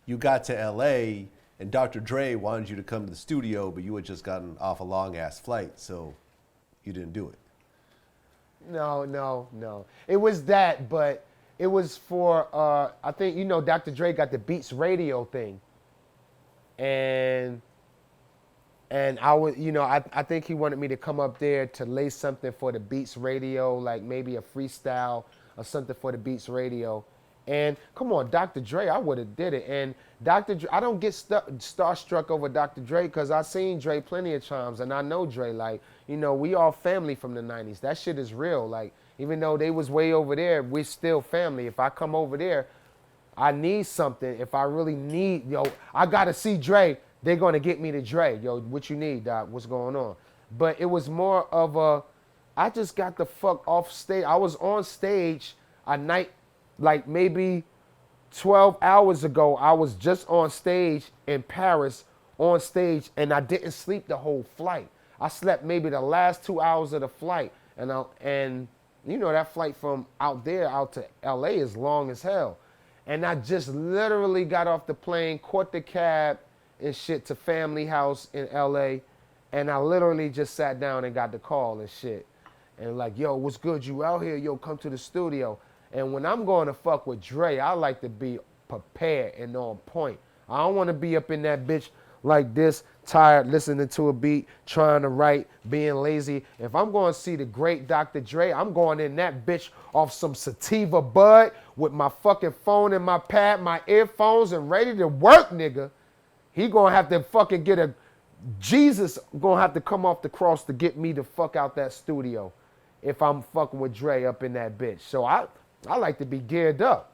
you got to LA and Dr. Dre wanted you to come to the studio, but you had just gotten off a long ass flight, so you didn't do it. No. It was that, but it was for, I think, Dr. Dre got the Beats Radio thing. And I was, I think he wanted me to come up there to lay something for the Beats Radio, like maybe a freestyle or something for the Beats Radio. And come on, Dr. Dre, I would have did it. And Dr. Dre, I don't get starstruck over Dr. Dre because I've seen Dre plenty of times, and I know Dre. Like, we all family from the 90s. That shit is real. Like, even though they was way over there, we're still family. If I come over there, I need something. If I really need, I got to see Dre. They're going to get me to Dre. Yo, what you need, Doc? What's going on? But it was more of I just got the fuck off stage. I was on stage a night, like maybe 12 hours ago. I was just on stage in Paris, on stage, and I didn't sleep the whole flight. I slept maybe the last 2 hours of the flight. And that flight from out there out to LA is long as hell. And I just literally got off the plane, caught the cab, and shit to Family House in LA, and I literally just sat down and got the call and shit. And like, yo, what's good? You out here? Yo, come to the studio. And when I'm going to fuck with Dre, I like to be prepared and on point. I don't want to be up in that bitch like this, tired, listening to a beat, trying to write, being lazy. If I'm going to see the great Dr. Dre, I'm going in that bitch off some sativa bud with my fucking phone and my pad, my earphones, and ready to work, nigga. He gonna have to fucking Jesus gonna have to come off the cross to get me the fuck out that studio if I'm fucking with Dre up in that bitch. So I like to be geared up.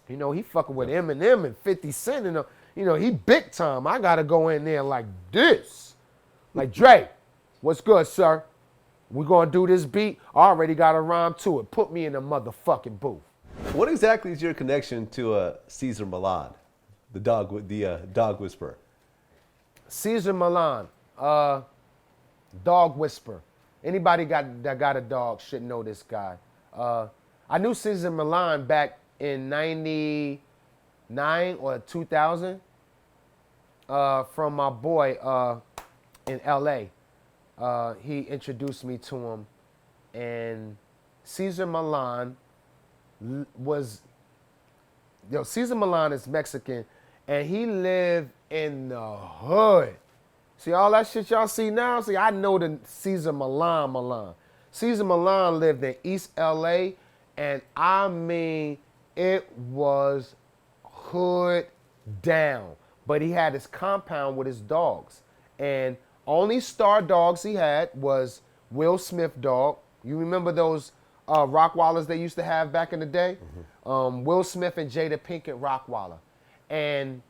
He fucking with Eminem and 50 Cent and, he big time. I gotta go in there like this. Like, Dre, what's good, sir? We gonna do this beat? I already got a rhyme to it. Put me in the motherfucking booth. What exactly is your connection to Cesar Millan? The dog whisperer. Cesar Millan, dog whisperer. Anybody that got a dog should know this guy. I knew Cesar Millan back in 99 or 2000 from my boy in LA. He introduced me to him, and Cesar Millan Cesar Millan is Mexican, and he lived in the hood. See, all that shit y'all see now? See, I know the Cesar Millan. Cesar Millan lived in East LA, and I mean, it was hood down. But he had his compound with his dogs. And only star dogs he had was Will Smith dog. You remember those Rockwallers they used to have back in the day? Mm-hmm. Will Smith and Jada Pinkett Rockwaller. And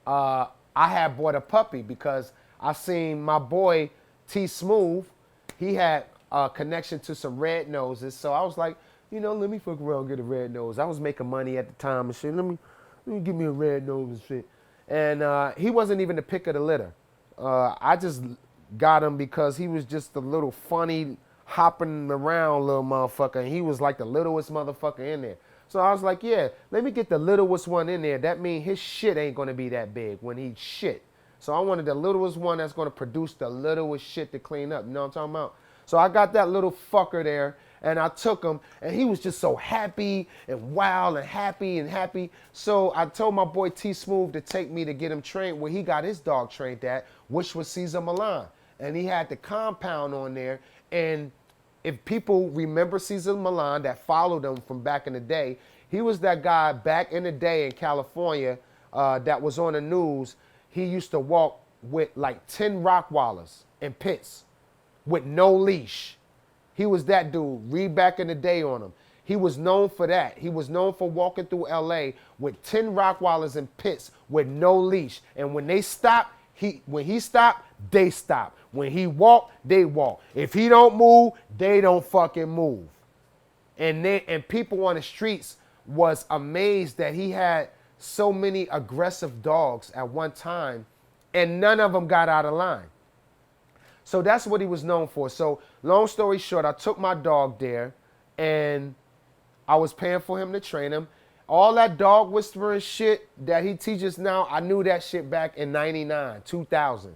I had bought a puppy because I seen my boy T Smooth. He had a connection to some red noses. So I was like, let me fuck around and get a red nose. I was making money at the time and shit. Let me give me a red nose and shit. And he wasn't even the pick of the litter. I just got him because he was just a little funny, hopping around little motherfucker. And he was like the littlest motherfucker in there. So I was like, yeah, let me get the littlest one in there. That means his shit ain't going to be that big when he shit. So I wanted the littlest one that's going to produce the littlest shit to clean up. You know what I'm talking about? So I got that little fucker there. And I took him, and he was just so happy and wild and happy. So I told my boy T Smooth to take me to get him trained where he got his dog trained at, which was Cesar Millan. And he had the compound on there. And if people remember Cesar Millan that followed him from back in the day, he was that guy back in the day in California that was on the news. He used to walk with like 10 Rockwallers in pits with no leash. He was that dude. Read back in the day on him. He was known for that. He was known for walking through LA with 10 Rockwallers in pits with no leash. And when they stop, when he stopped, they stop. When he walked, they walk. If he don't move, they don't fucking move. And people on the streets was amazed that he had so many aggressive dogs at one time, and none of them got out of line. So that's what he was known for. So long story short, I took my dog there, and I was paying for him to train him. All that dog whispering shit that he teaches now, I knew that shit back in 99, 2000.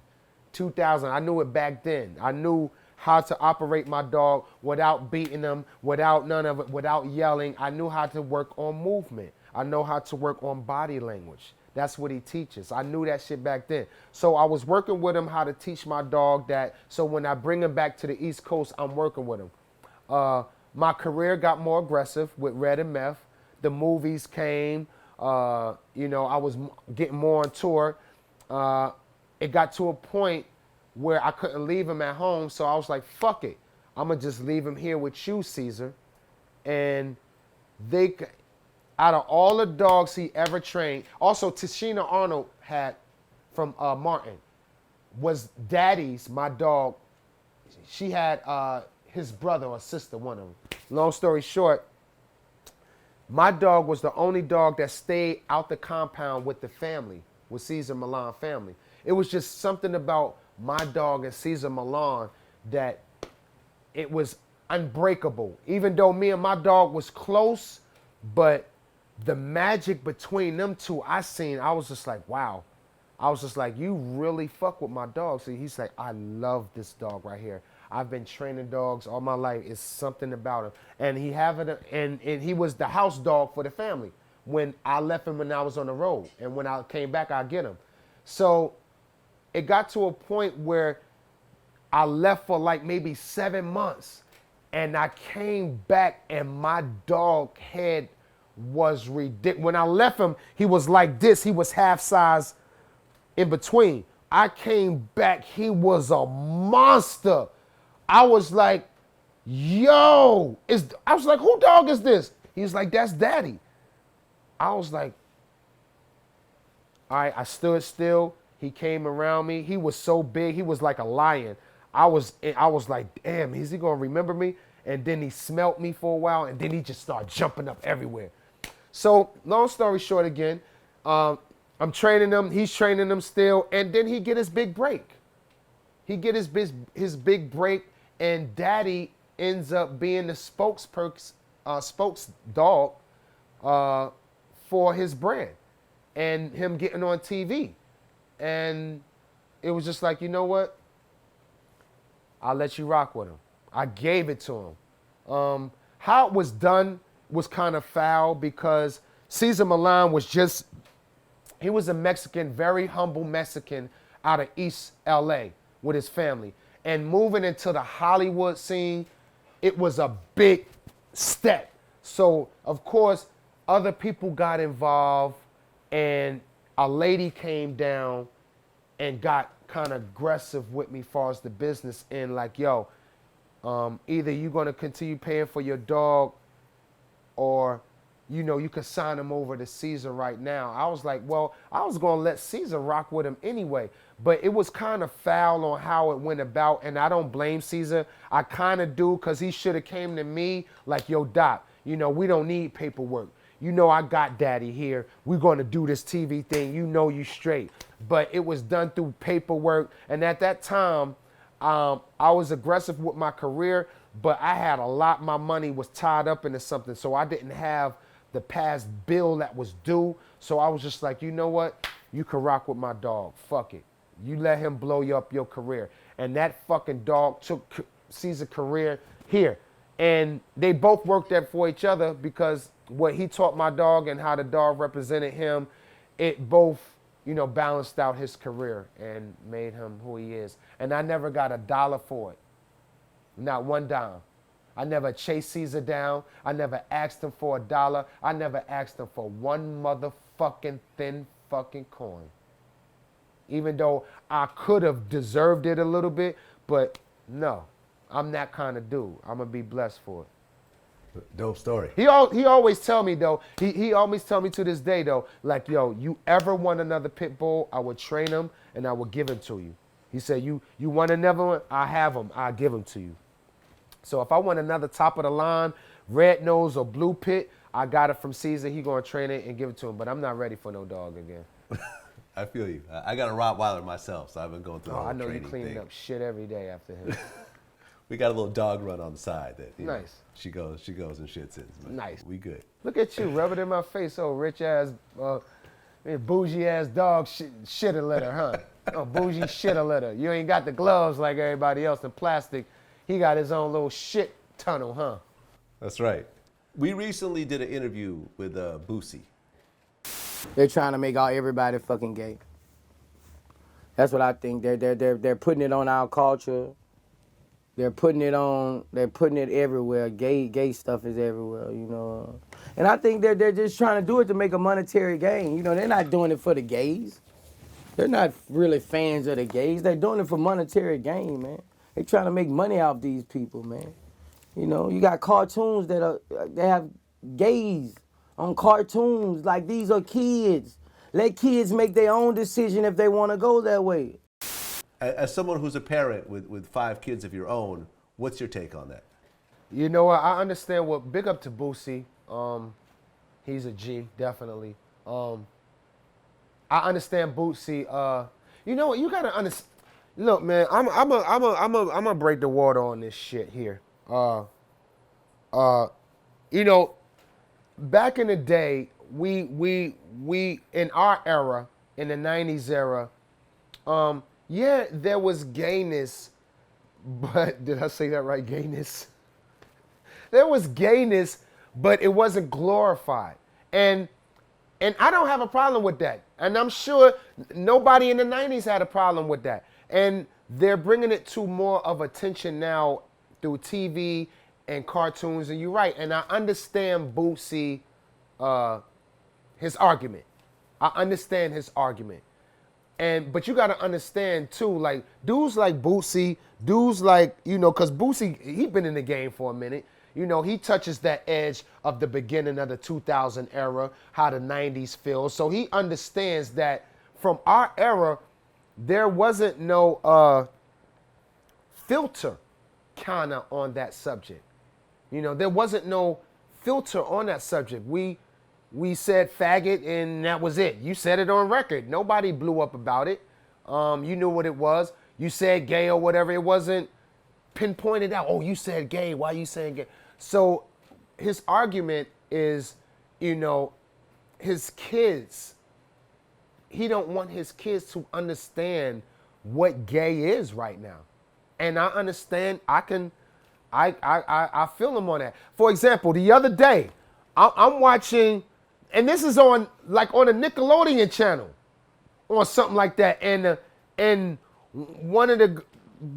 I knew it back then. I knew how to operate my dog without beating him, without none of it, without yelling. I knew how to work on movement. I know how to work on body language. That's what he teaches. I knew that shit back then. So I was working with him how to teach my dog that. So when I bring him back to the East Coast, I'm working with him. My career got more aggressive with Red and Meth. The movies came. I was getting more on tour. It got to a point where I couldn't leave him at home. So I was like, fuck it. I'm going to just leave him here with you, Caesar. And out of all the dogs he ever trained, also Tashina Arnold had from Martin, was Daddy's, my dog. She had his brother or sister, one of them. Long story short, my dog was the only dog that stayed out the compound with the family, with Cesar Millan family. It was just something about my dog and Cesar Millan that it was unbreakable. Even though me and my dog was close, but the magic between them two I was just like, wow. I was just like, you really fuck with my dog. So he's like, I love this dog right here. I've been training dogs all my life. It's something about him. And he was the house dog for the family. When I left him when I was on the road. And when I came back, I'd get him. So it got to a point where I left for like maybe 7 months. And I came back and my dog head was ridiculous. When I left him, he was like this. He was half size in between. I came back, he was a monster. I was like, yo, I was like, who dog is this? He was like, that's Daddy. I was like, all right, I stood still. He came around me. He was so big. He was like a lion. I was like, damn, is he gonna remember me? And then he smelt me for a while, and then he just started jumping up everywhere. So long story short again, I'm training him. He's training him still, and then he get his big break. He get his big break, and Daddy ends up being the spokes dog for his brand, and him getting on TV. And it was just like, you know what? I'll let you rock with him. I gave it to him. How it was done was kind of foul because Cesar Millan he was a Mexican, very humble Mexican out of East LA with his family. And moving into the Hollywood scene, it was a big step. So, of course, other people got involved, and a lady came down and got kind of aggressive with me as far as the business, and like, yo, either you're going to continue paying for your dog or, you could sign him over to Caesar right now. I was like, well, I was going to let Caesar rock with him anyway. But it was kind of foul on how it went about, and I don't blame Caesar. I kind of do, because he should have came to me like, yo, Doc, we don't need paperwork. I got Daddy here. We're going to do this TV thing. You straight. But it was done through paperwork. And at that time, I was aggressive with my career, but I had my money was tied up into something. So I didn't have the past bill that was due. So I was just like, you know what? You can rock with my dog. Fuck it. You let him blow you up your career. And that fucking dog took Caesar's career here. And they both worked there for each other because what he taught my dog and how the dog represented him, it both, balanced out his career and made him who he is. And I never got $1 for it. Not one dime. I never chased Caesar down. I never asked him for $1. I never asked him for one motherfucking thin fucking coin. Even though I could have deserved it a little bit, but no, I'm that kind of dude. I'm gonna be blessed for it. Dope story. He always tell me though, he always tell me to this day though, like, yo, you ever want another pit bull, I would train him and I would give him to you. He said, you want another one? I have him, I'll give him to you. So if I want another top of the line, red nose or blue pit, I got it from Caesar. He gonna train it and give it to him, but I'm not ready for no dog again. I feel you. I got a Rottweiler myself, so I've been going through the whole I know you training cleaning thing. up shit every day after him. We got a little dog run on the side that Nice. She goes and shits in. But Nice. We good. Look at you, rub it in my face, oh rich ass, bougie ass dog shit a litter, huh? Oh, bougie shit a litter. You ain't got the gloves like everybody else in plastic. He got his own little shit tunnel, huh? That's right. We recently did an interview with Boosie. They're trying to make everybody fucking gay. That's what I think. They're putting it on our culture. They're putting it everywhere. Gay stuff is everywhere, And I think they're just trying to do it to make a monetary gain. They're not doing it for the gays. They're not really fans of the gays. They're doing it for monetary gain, man. They're trying to make money off these people, man. You got cartoons they have gays on cartoons. Like, these are kids. Let kids make their own decision if they want to go that way. As someone who's a parent with 5 kids of your own, what's your take on that? You know what? I understand what. Big up to Boosie. He's a G, definitely. I understand Boosie. You know what? You gotta understand. Look, man. I'm gonna break the water on this shit here. Back in the day, we in our era, in the '90s era, yeah, there was gayness, but did I say that right? Gayness. There was gayness, but it wasn't glorified, and I don't have a problem with that, and I'm sure nobody in the '90s had a problem with that, and they're bringing it to more of attention now through TV and cartoons, and you're right, and I understand Boosie, his argument. I understand his argument. But you gotta understand too, like, dudes like Boosie, cause Boosie, he been in the game for a minute. He touches that edge of the beginning of the 2000 era, how the 90s feels. So he understands that from our era, there wasn't no filter kinda on that subject. There wasn't no filter on that subject. We said faggot and that was it. You said it on record. Nobody blew up about it. You knew what it was. You said gay or whatever. It wasn't pinpointed out. Oh, you said gay. Why you saying gay? So his argument is, his kids, he don't want his kids to understand what gay is right now. And I understand, I feel him on that. For example, the other day, I'm watching, and this is on a Nickelodeon channel or something like that. And one of the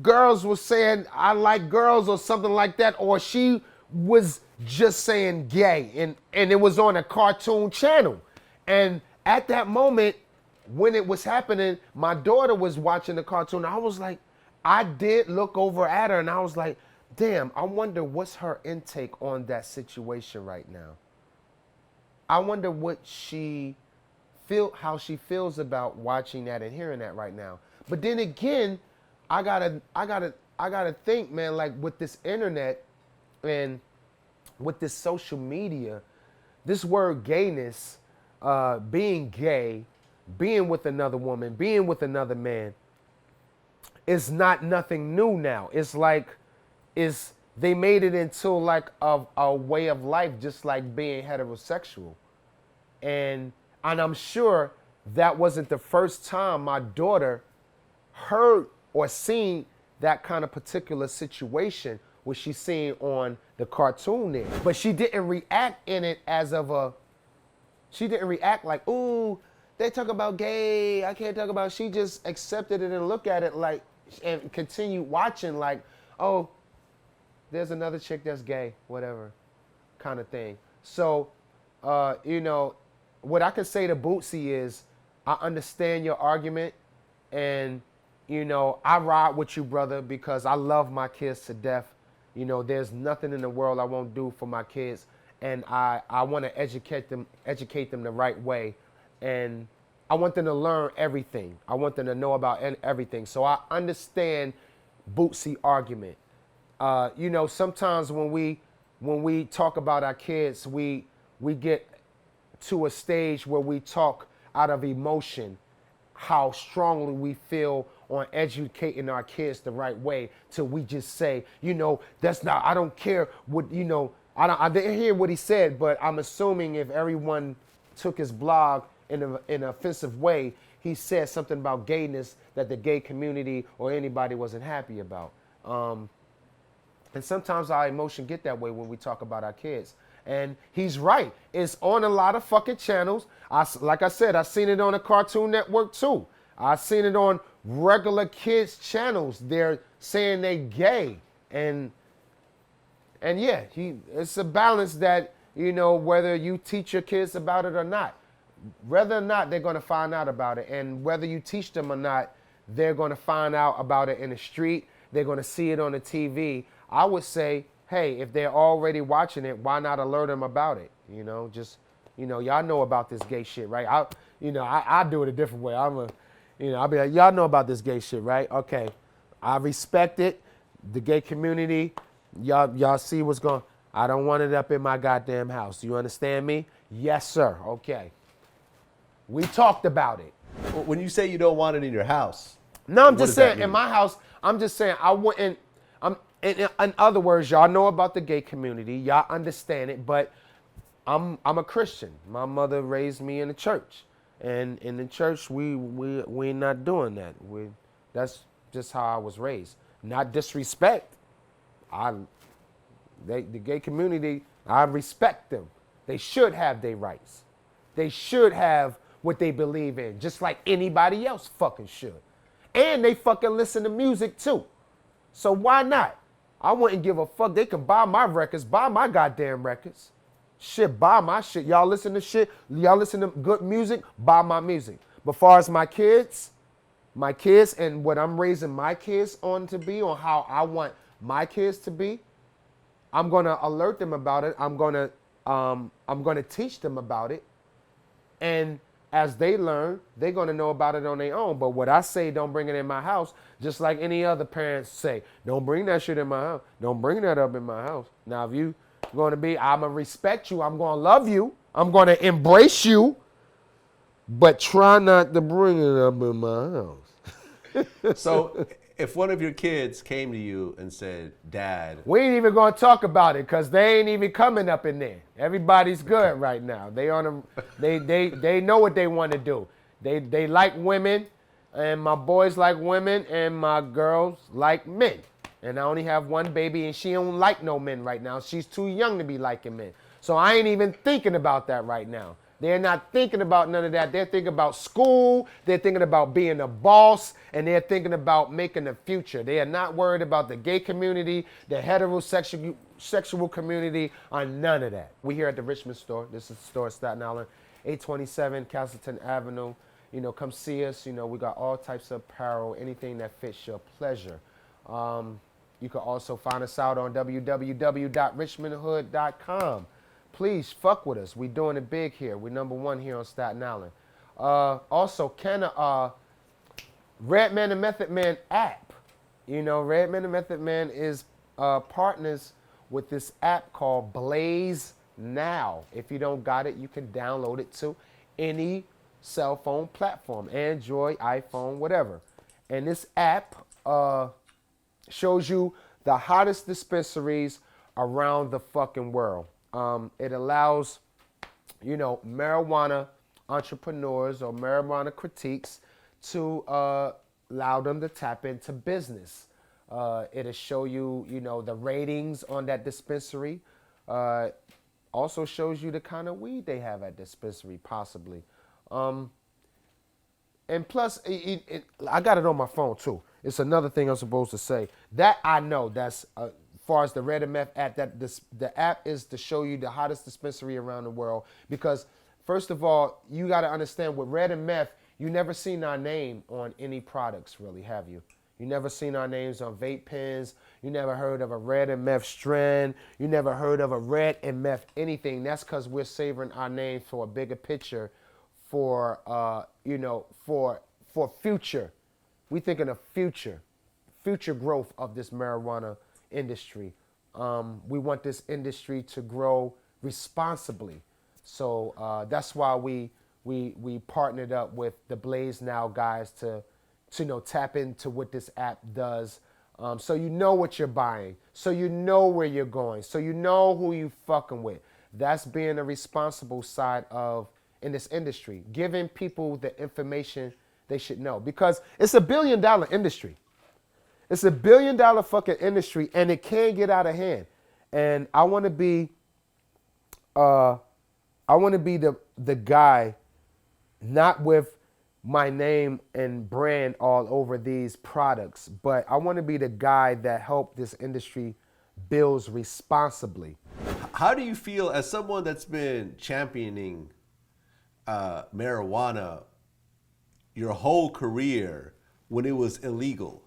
girls was saying, I like girls or something like that. Or she was just saying gay. And it was on a cartoon channel. And at that moment, when it was happening, my daughter was watching the cartoon. I was like, I did look over at her and I was like, damn, I wonder what's her intake on that situation right now. I wonder what how she feels about watching that and hearing that right now. But then again, I gotta think, man, like with this internet and with this social media, this word gayness, being gay, being with another woman, being with another man, is not nothing new now. It's like, they made it into like a way of life, just like being heterosexual. And I'm sure that wasn't the first time my daughter heard or seen that kind of particular situation what she's seeing on the cartoon there. But she didn't react in it she didn't react like, ooh, they talk about gay, I can't talk about, she just accepted it and looked at it like, and continued watching like, oh, there's another chick that's gay, whatever, kind of thing. So, you know, what I can say to Bootsy is, I understand your argument, and, you know, I ride with you, brother, because I love my kids to death. You know, there's nothing in the world I won't do for my kids, and I want to educate them the right way, and I want them to learn everything. I want them to know about everything. So I understand Bootsy argument. You know, sometimes when we talk about our kids, we get to a stage where we talk out of emotion, how strongly we feel on educating our kids the right way, till we just say, you know, that's not, I don't care what, you know, I didn't hear what he said, but I'm assuming if everyone took his blog in an offensive way, he said something about gayness that the gay community or anybody wasn't happy about. And sometimes our emotion get that way when we talk about our kids. And he's right. It's on a lot of fucking channels. Like I said, I seen it on the Cartoon Network too. I seen it on regular kids channels. They're saying they gay. And yeah, it's a balance that, you know, whether you teach your kids about it or not. Whether or not they're going to find out about it. And whether you teach them or not, they're going to find out about it in the street. They're going to see it on the TV. I would say, hey, if they're already watching it, why not alert them about it? You know, just, you know, y'all know about this gay shit, right? I do it a different way. I'll be like, y'all know about this gay shit, right? Okay, I respect it. The gay community, y'all see what's going on. I don't want it up in my goddamn house. You understand me? Yes, sir. Okay. We talked about it. When you say you don't want it in your house, no, I'm what just does that saying, in mean? my house, I'm just saying, I wouldn't, in other words, y'all know about the gay community, y'all understand it, but I'm a Christian. My mother raised me in the church, and in the church, we not doing that. That's just how I was raised. Not disrespect. The gay community, I respect them. They should have their rights. They should have what they believe in, just like anybody else fucking should. And they fucking listen to music too. So why not? I wouldn't give a fuck. They can buy my records, buy my goddamn records. Shit, buy my shit. Y'all listen to shit, y'all listen to good music, buy my music. But far as my kids and what I'm raising my kids on to be, on how I want my kids to be, I'm gonna alert them about it. I'm gonna teach them about it. And as they learn, they're going to know about it on their own. But what I say, don't bring it in my house, just like any other parents say, don't bring that shit in my house. Don't bring that up in my house. Now, if you going to be, I'm going to respect you. I'm going to love you. I'm going to embrace you. But try not to bring it up in my house. So if one of your kids came to you and said, Dad, We ain't even going to talk about it because they ain't even coming up in there. Everybody's good right now. They know what they want to do. They like women, and my boys like women, and my girls like men. And I only have one baby, and she don't like no men right now. She's too young to be liking men. So I ain't even thinking about that right now. They're not thinking about none of that. They're thinking about school. They're thinking about being a boss, and they're thinking about making a future. They are not worried about the gay community, the heterosexual community, or none of that. We here at the Richmond store. This is the store in Staten Island, 827 Castleton Avenue. You know, come see us. You know, we got all types of apparel, anything that fits your pleasure. You can also find us out on www.richmondhood.com. Please fuck with us. We doing it big here. We number one here on Staten Island. Also, Redman and Method Man app. You know, Redman and Method Man is partners with this app called Blaze Now. If you don't got it, you can download it to any cell phone platform, Android, iPhone, whatever. And this app shows you the hottest dispensaries around the fucking world. It allows, you know, marijuana entrepreneurs or marijuana critiques to allow them to tap into business. It'll show you, you know, the ratings on that dispensary. Also shows you the kind of weed they have at dispensary, possibly. And plus, I got it on my phone too. It's another thing I'm supposed to say. That I know. That's as far as the Red and Meth app. The app is to show you the hottest dispensary around the world. Because first of all, you got to understand with Red and Meth, you never seen our name on any products, really, have you? You never seen our names on vape pens. You never heard of a Red and Meth strand. You never heard of a Red and Meth anything. That's because we're savoring our name for a bigger picture, for for future. We thinking of future growth of this marijuana industry. We want this industry to grow responsibly. So that's why we partnered up with the Blaze Now guys to tap into what this app does. So you know what you're buying. So you know where you're going. So you know who you fucking with. That's being a responsible side of in this industry, giving people the information they should know, because it's $1 billion industry. It's $1 billion fucking industry, and it can get out of hand. And I want to be, the guy, not with my name and brand all over these products, but I want to be the guy that helped this industry build responsibly. How do you feel as someone that's been championing marijuana your whole career when it was illegal?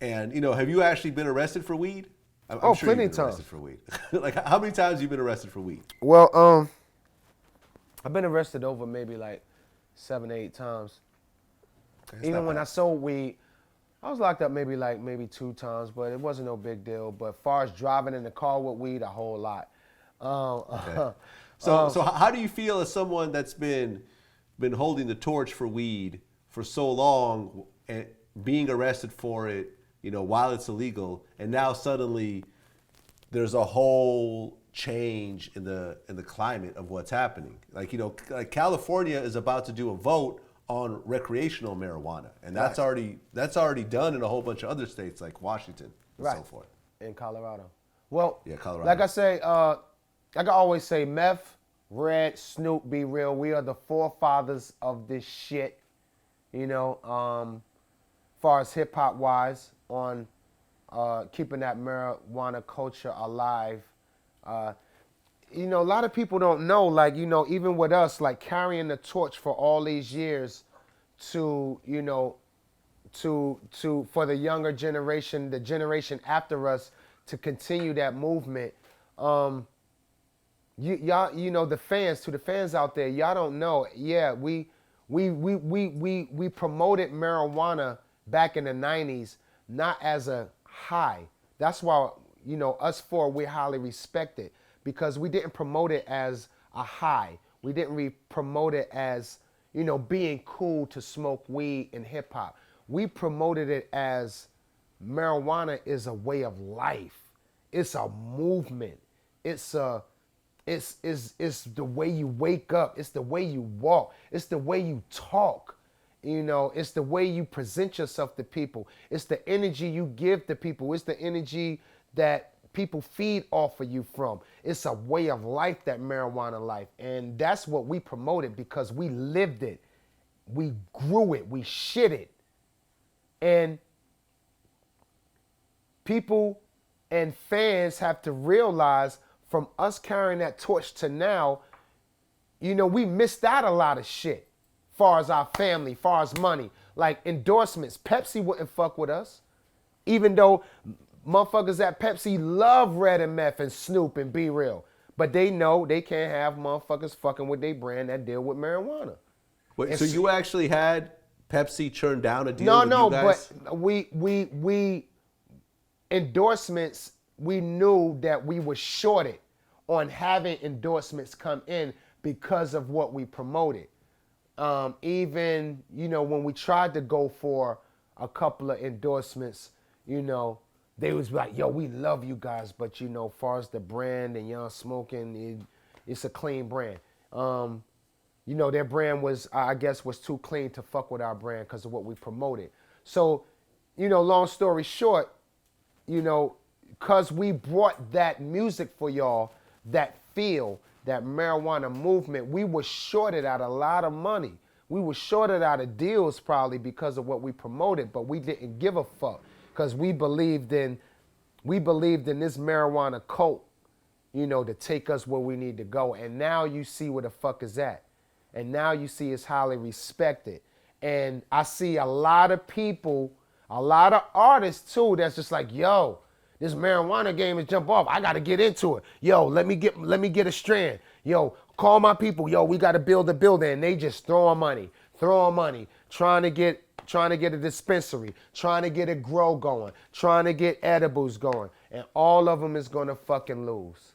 And, have you actually been arrested for weed? I'm sure plenty you've of been times. arrested for weed. Like, how many times have you been arrested for weed? Well, I've been arrested over maybe like 7 or 8 times. Even when I sold weed, I was locked up maybe 2 times, but it wasn't no big deal. But as far as driving in the car with weed, a whole lot. Okay. So how do you feel as someone that's been holding the torch for weed for so long and being arrested for it, while it's illegal, and now suddenly there's a whole change in the climate of what's happening? Like California is about to do a vote on recreational marijuana, and that's already done in a whole bunch of other states like Washington and so forth. In Colorado. Well, yeah, Colorado. Like I say, like I always say, Meth, Red, Snoop, Be Real, we are the forefathers of this shit. Far as hip hop wise, on keeping that marijuana culture alive. A lot of people don't know, even with us, carrying the torch for all these years to for the younger generation, the generation after us, to continue that movement. Y'all, the fans out there, y'all don't know. Yeah, we promoted marijuana back in the 90s, not as a high. That's why, us four, we're highly respected, because we didn't promote it as a high. We didn't promote it as, being cool to smoke weed in hip hop. We promoted it as marijuana is a way of life. It's a movement. It's the way you wake up. It's the way you walk. It's the way you talk. It's the way you present yourself to people. It's the energy you give to people. It's the energy that people feed off of you from. It's a way of life, that marijuana life. And that's what we promoted, because we lived it. We grew it. We shit it. And people and fans have to realize, from us carrying that torch to now, we missed out a lot of shit. Far as our family, far as money, like endorsements. Pepsi wouldn't fuck with us, even though motherfuckers at Pepsi love Red and Meth and Snoop and Be Real, but they know they can't have motherfuckers fucking with their brand that deal with marijuana. Wait, so you actually had Pepsi turn down a deal with you guys? But we endorsements, we knew that we were shorted on having endorsements come in because of what we promoted. Even, when we tried to go for a couple of endorsements, they was like, yo, we love you guys, but far as the brand and y'all smoking, it's a clean brand. Their brand was too clean to fuck with our brand because of what we promoted. So, long story short, you know, because we brought that music for y'all, that feel, that marijuana movement, we were shorted out a lot of money. We were shorted out of deals probably because of what we promoted, but we didn't give a fuck because we believed in this marijuana cult, you know, to take us where we need to go. And now you see where the fuck is at. And now you see it's highly respected. And I see a lot of people, a lot of artists too, that's just like, yo, this marijuana game is jump off. I gotta get into it. Yo, let me get a strand. Yo, call my people. Yo, we gotta build a building. And they just throwing money, trying to get a dispensary, trying to get a grow going, trying to get edibles going. And all of them is gonna fucking lose.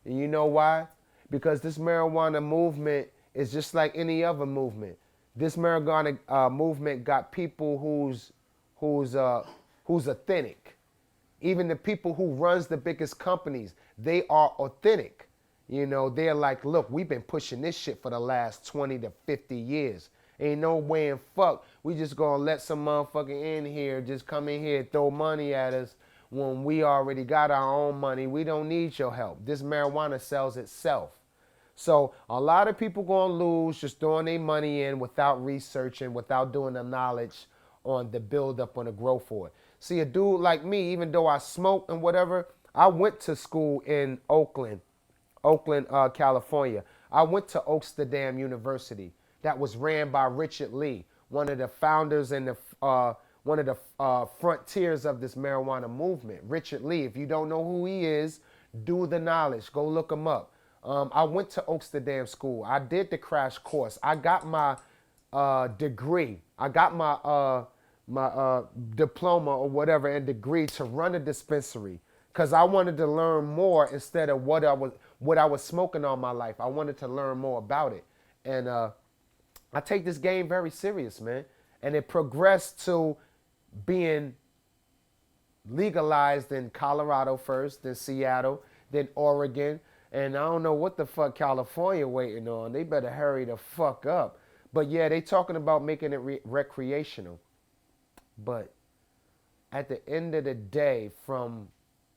And you know why? Because this marijuana movement is just like any other movement. This marijuana movement got people who's authentic. Even the people who runs the biggest companies, they are authentic. You know, they're like, look, we've been pushing this shit for the last 20 to 50 years. Ain't no way in fuck we just gonna let some motherfucker in here just come in here and throw money at us when we already got our own money. We don't need your help. This marijuana sells itself. So a lot of people gonna lose just throwing their money in without researching, without doing the knowledge on the build up, on the growth for it. See, a dude like me, even though I smoke and whatever, I went to school in Oakland, California. I went to Oaksterdam University. That was ran by Richard Lee, one of the founders and one of the frontiers of this marijuana movement. Richard Lee, if you don't know who he is, do the knowledge. Go look him up. I went to Oaksterdam School. I did the crash course. I got my degree. I got my diploma or whatever and degree to run a dispensary because I wanted to learn more instead of what I was smoking all my life. I wanted to learn more about it. And I take this game very serious, man. And it progressed to being legalized in Colorado first, then Seattle, then Oregon. And I don't know what the fuck California waiting on. They better hurry the fuck up. But yeah, they talking about making it recreational. But at the end of the day, from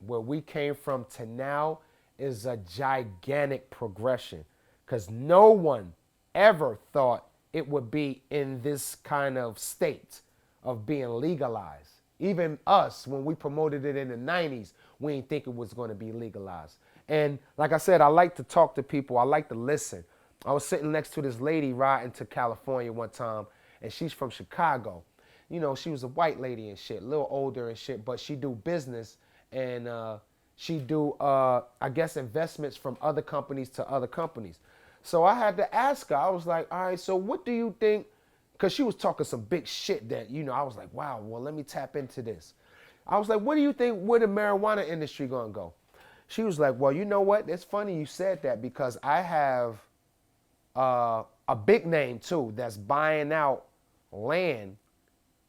where we came from to now is a gigantic progression. Because no one ever thought it would be in this kind of state of being legalized. Even us, when we promoted it in the 90s, we didn't think it was going to be legalized. And like I said, I like to talk to people. I like to listen. I was sitting next to this lady riding to California one time, and she's from Chicago. You know, she was a white lady and shit, a little older and shit, but she do business and she do, I guess, investments from other companies to other companies. So I had to ask her, I was like, all right, so what do you think? Because she was talking some big shit that, you know, I was like, wow, well, let me tap into this. I was like, what do you think, where the marijuana industry gonna go? She was like, well, you know what? It's funny you said that because I have a big name too that's buying out land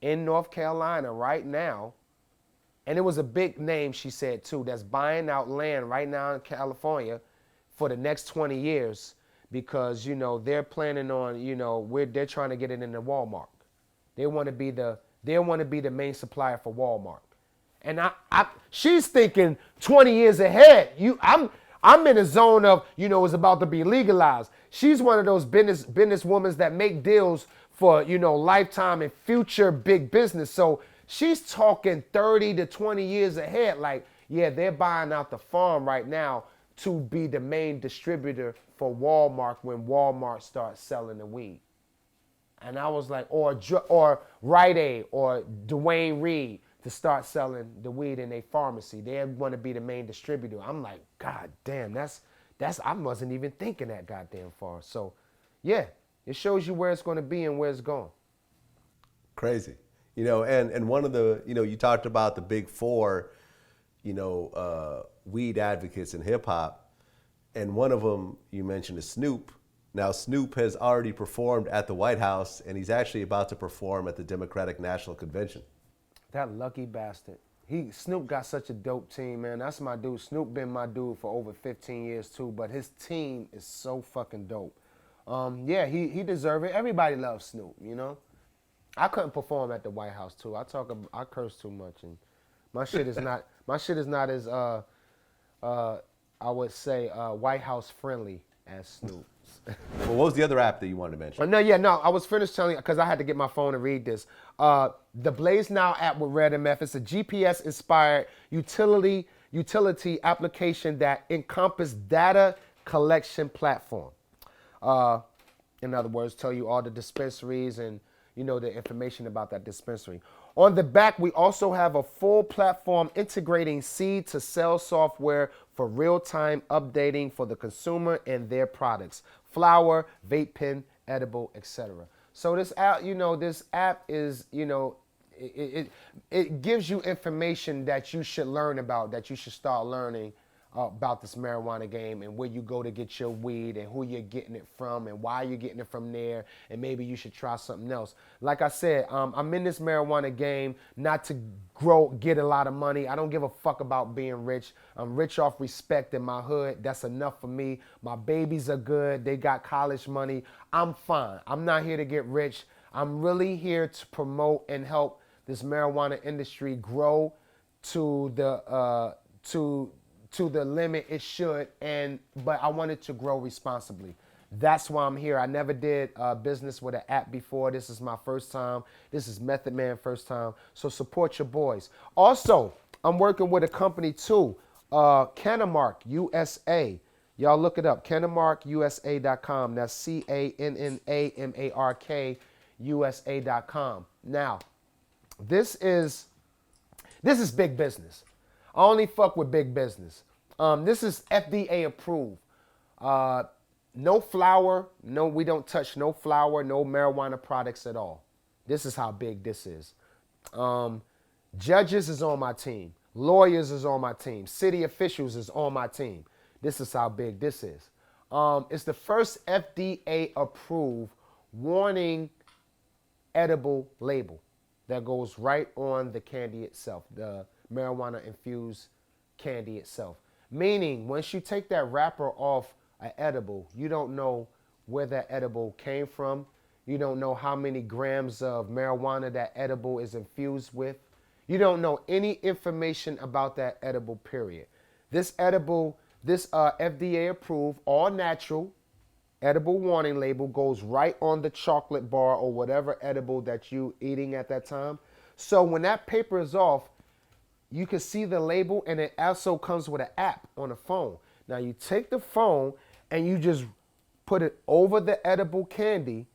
in North Carolina right now. And it was a big name, she said too, that's buying out land right now in California for the next 20 years because, you know, they're planning on, you know, they're trying to get it into Walmart. They want to be the main supplier for Walmart. And she's thinking 20 years ahead. I'm in a zone of, you know, it's about to be legalized. She's one of those business women that make deals for, you know, lifetime and future big business. So she's talking 30 to 20 years ahead. Like, yeah, they're buying out the farm right now to be the main distributor for Walmart when Walmart starts selling the weed. And I was like, or Rite Aid or Dwayne Reed to start selling the weed in a pharmacy. They want to be the main distributor. I'm like, God damn, that's I wasn't even thinking that goddamn far. So, yeah, it shows you where it's going to be and where it's going. Crazy. You know, and one of the, you know, you talked about the big four, you know, weed advocates in hip hop. And one of them you mentioned is Snoop. Now, Snoop has already performed at the White House, and he's actually about to perform at the Democratic National Convention. That lucky bastard. Snoop got such a dope team, man. That's my dude. Snoop been my dude for over 15 years too, but his team is so fucking dope. Yeah, he deserve it. Everybody loves Snoop, you know. I couldn't perform at the White House too. I curse too much, and my shit is My shit is not as I would say White House friendly as Snoop's. Well, what was the other app that you wanted to mention? No, I was finished telling you because I had to get my phone and read this. The Blaze Now app with Red MF, it's a GPS inspired utility application that encompass data collection platform. In other words, tell you all the dispensaries and the information about that dispensary. On the back, we also have a full platform integrating seed to sell software for real-time updating for the consumer and their products. Flower, vape pen, edible, etc. So this app, this app is, it gives you information that you should learn about, that you should start learning about this marijuana game and where you go to get your weed and who you're getting it from and why you're getting it from there, and maybe you should try something else. Like I said, I'm in this marijuana game not to get a lot of money. I don't give a fuck about being rich. I'm rich off respect in my hood. That's enough for me. My babies are good. They got college money. I'm fine. I'm not here to get rich. I'm really here to promote and help this marijuana industry grow to the limit it should, but I want it to grow responsibly. That's why I'm here. I never did business with an app before. This is my first time. This is Method Man first time. So support your boys. Also, I'm working with a company too, Canamark USA. Y'all look it up, canamarkusa.com. That's CANNAMARK USA.com. Now, this is big business. I only fuck with big business. This is FDA approved. No flour, we don't touch no flour, no marijuana products at all. This is how big this is. Judges is on my team. Lawyers is on my team. City officials is on my team. This is how big this is. It's the first FDA approved warning edible label that goes right on the candy itself, the marijuana infused candy itself. Meaning, once you take that wrapper off an edible, you don't know where that edible came from. You don't know how many grams of marijuana that edible is infused with. You don't know any information about that edible, period. This edible, this FDA approved, all natural edible warning label goes right on the chocolate bar or whatever edible that you eating at that time. So when that paper is off, you can see the label, and it also comes with an app on the phone. Now you take the phone and you just put it over the edible candy,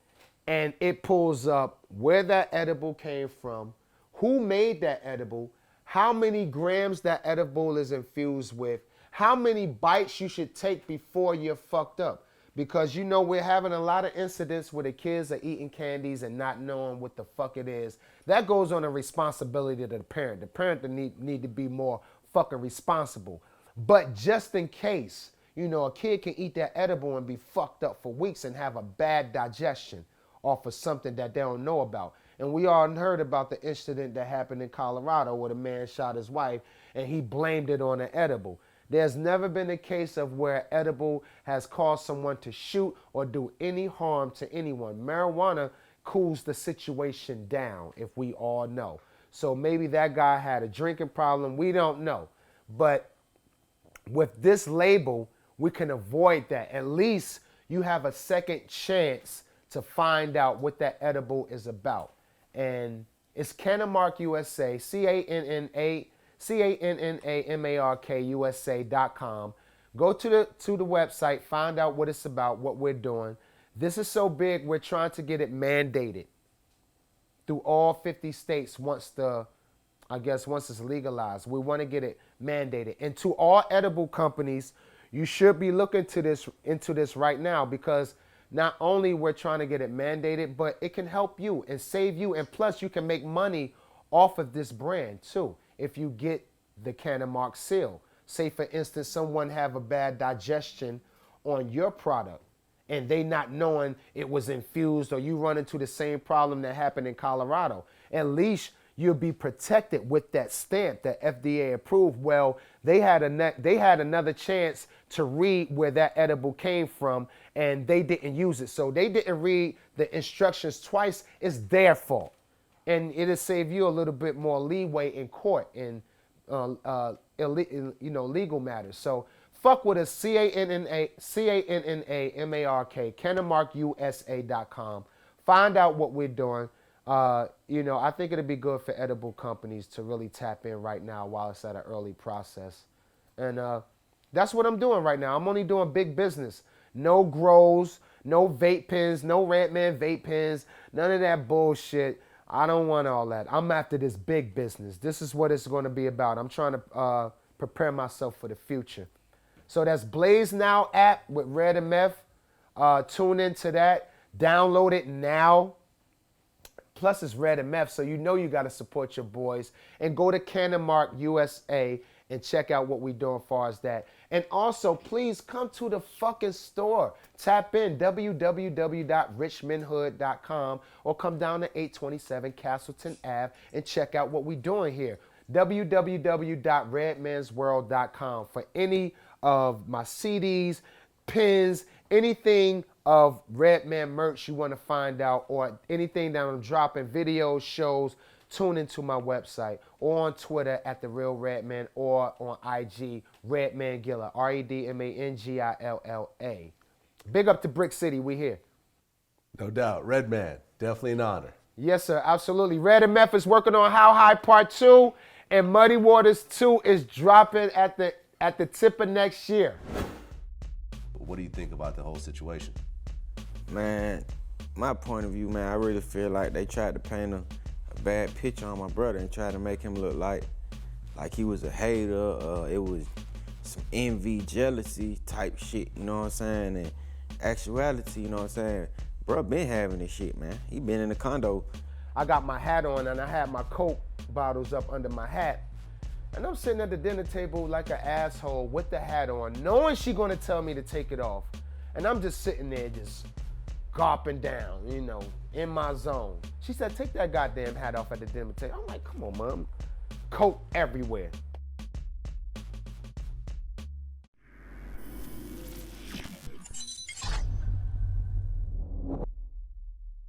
and it pulls up where that edible came from, who made that edible, how many grams that edible is infused with, how many bites you should take before you're fucked up. Because we're having a lot of incidents where the kids are eating candies and not knowing what the fuck it is. That goes on a responsibility to the parent. The parent need to be more fucking responsible. But just in case, a kid can eat that edible and be fucked up for weeks and have a bad digestion off of something that they don't know about. And we all heard about the incident that happened in Colorado where the man shot his wife and he blamed it on an edible. There's never been a case of where edible has caused someone to shoot or do any harm to anyone. Marijuana cools the situation down, if we all know. So maybe that guy had a drinking problem. We don't know. But with this label, we can avoid that. At least you have a second chance to find out what that edible is about. And it's Canamark USA, CANNAMARK USA.com. Go to the website, find out what it's about, what we're doing. This is so big, we're trying to get it mandated through all 50 states once it's legalized. We want to get it mandated. And to all edible companies, you should be looking into this right now, because not only we're trying to get it mandated, but it can help you and save you. And plus, you can make money off of this brand too if you get the Canamark seal. Say, for instance, someone have a bad digestion on your product and they not knowing it was infused, or you run into the same problem that happened in Colorado. At least you'll be protected with that stamp that FDA approved. Well, they had another chance to read where that edible came from, and they didn't use it. So they didn't read the instructions twice. It's their fault. And it'll save you a little bit more leeway in court and legal matters. So fuck with us, CANNAMARK, CanibusUSA.com. Find out what we're doing. I think it'd be good for edible companies to really tap in right now while it's at an early process. And that's what I'm doing right now. I'm only doing big business. No grows, no vape pens, no Redman vape pens, none of that bullshit. I don't want all that. I'm after this big business. This is what it's going to be about. I'm trying to prepare myself for the future. So that's Blaze Now app with Red and Meth. Tune into that. Download it now. Plus it's Red and Meth, so you know you got to support your boys. And go to Canibus USA and check out what we do as far as that. And also, please come to the fucking store. Tap in, www.richmondhood.com, or come down to 827 Castleton Ave and check out what we're doing here. www.redmansworld.com for any of my CDs, pins, anything of Redman merch you want to find out, or anything that I'm dropping, videos, shows. Tune into my website, or on Twitter at The Real Redman, or on IG, Redmangilla, REDMANGILLA. Big up to Brick City, we here. No doubt. Redman, definitely an honor. Yes, sir, absolutely. Red and Meth is working on How High Part 2, and Muddy Waters 2 is dropping at the tip of next year. What do you think about the whole situation? Man, my point of view, man, I really feel like they tried to paint a bad picture on my brother and tried to make him look like he was a hater. It was some envy, jealousy type shit, you know what I'm saying? And actuality, you know what I'm saying? Bro been having this shit, man. He been in the condo. I got my hat on and I had my Coke bottles up under my hat. And I'm sitting at the dinner table like an asshole with the hat on, knowing she gonna tell me to take it off. And I'm just sitting there just gawping down, in my zone. She said, take that goddamn hat off at the dinner table. I'm like, come on, Mom. Coke everywhere.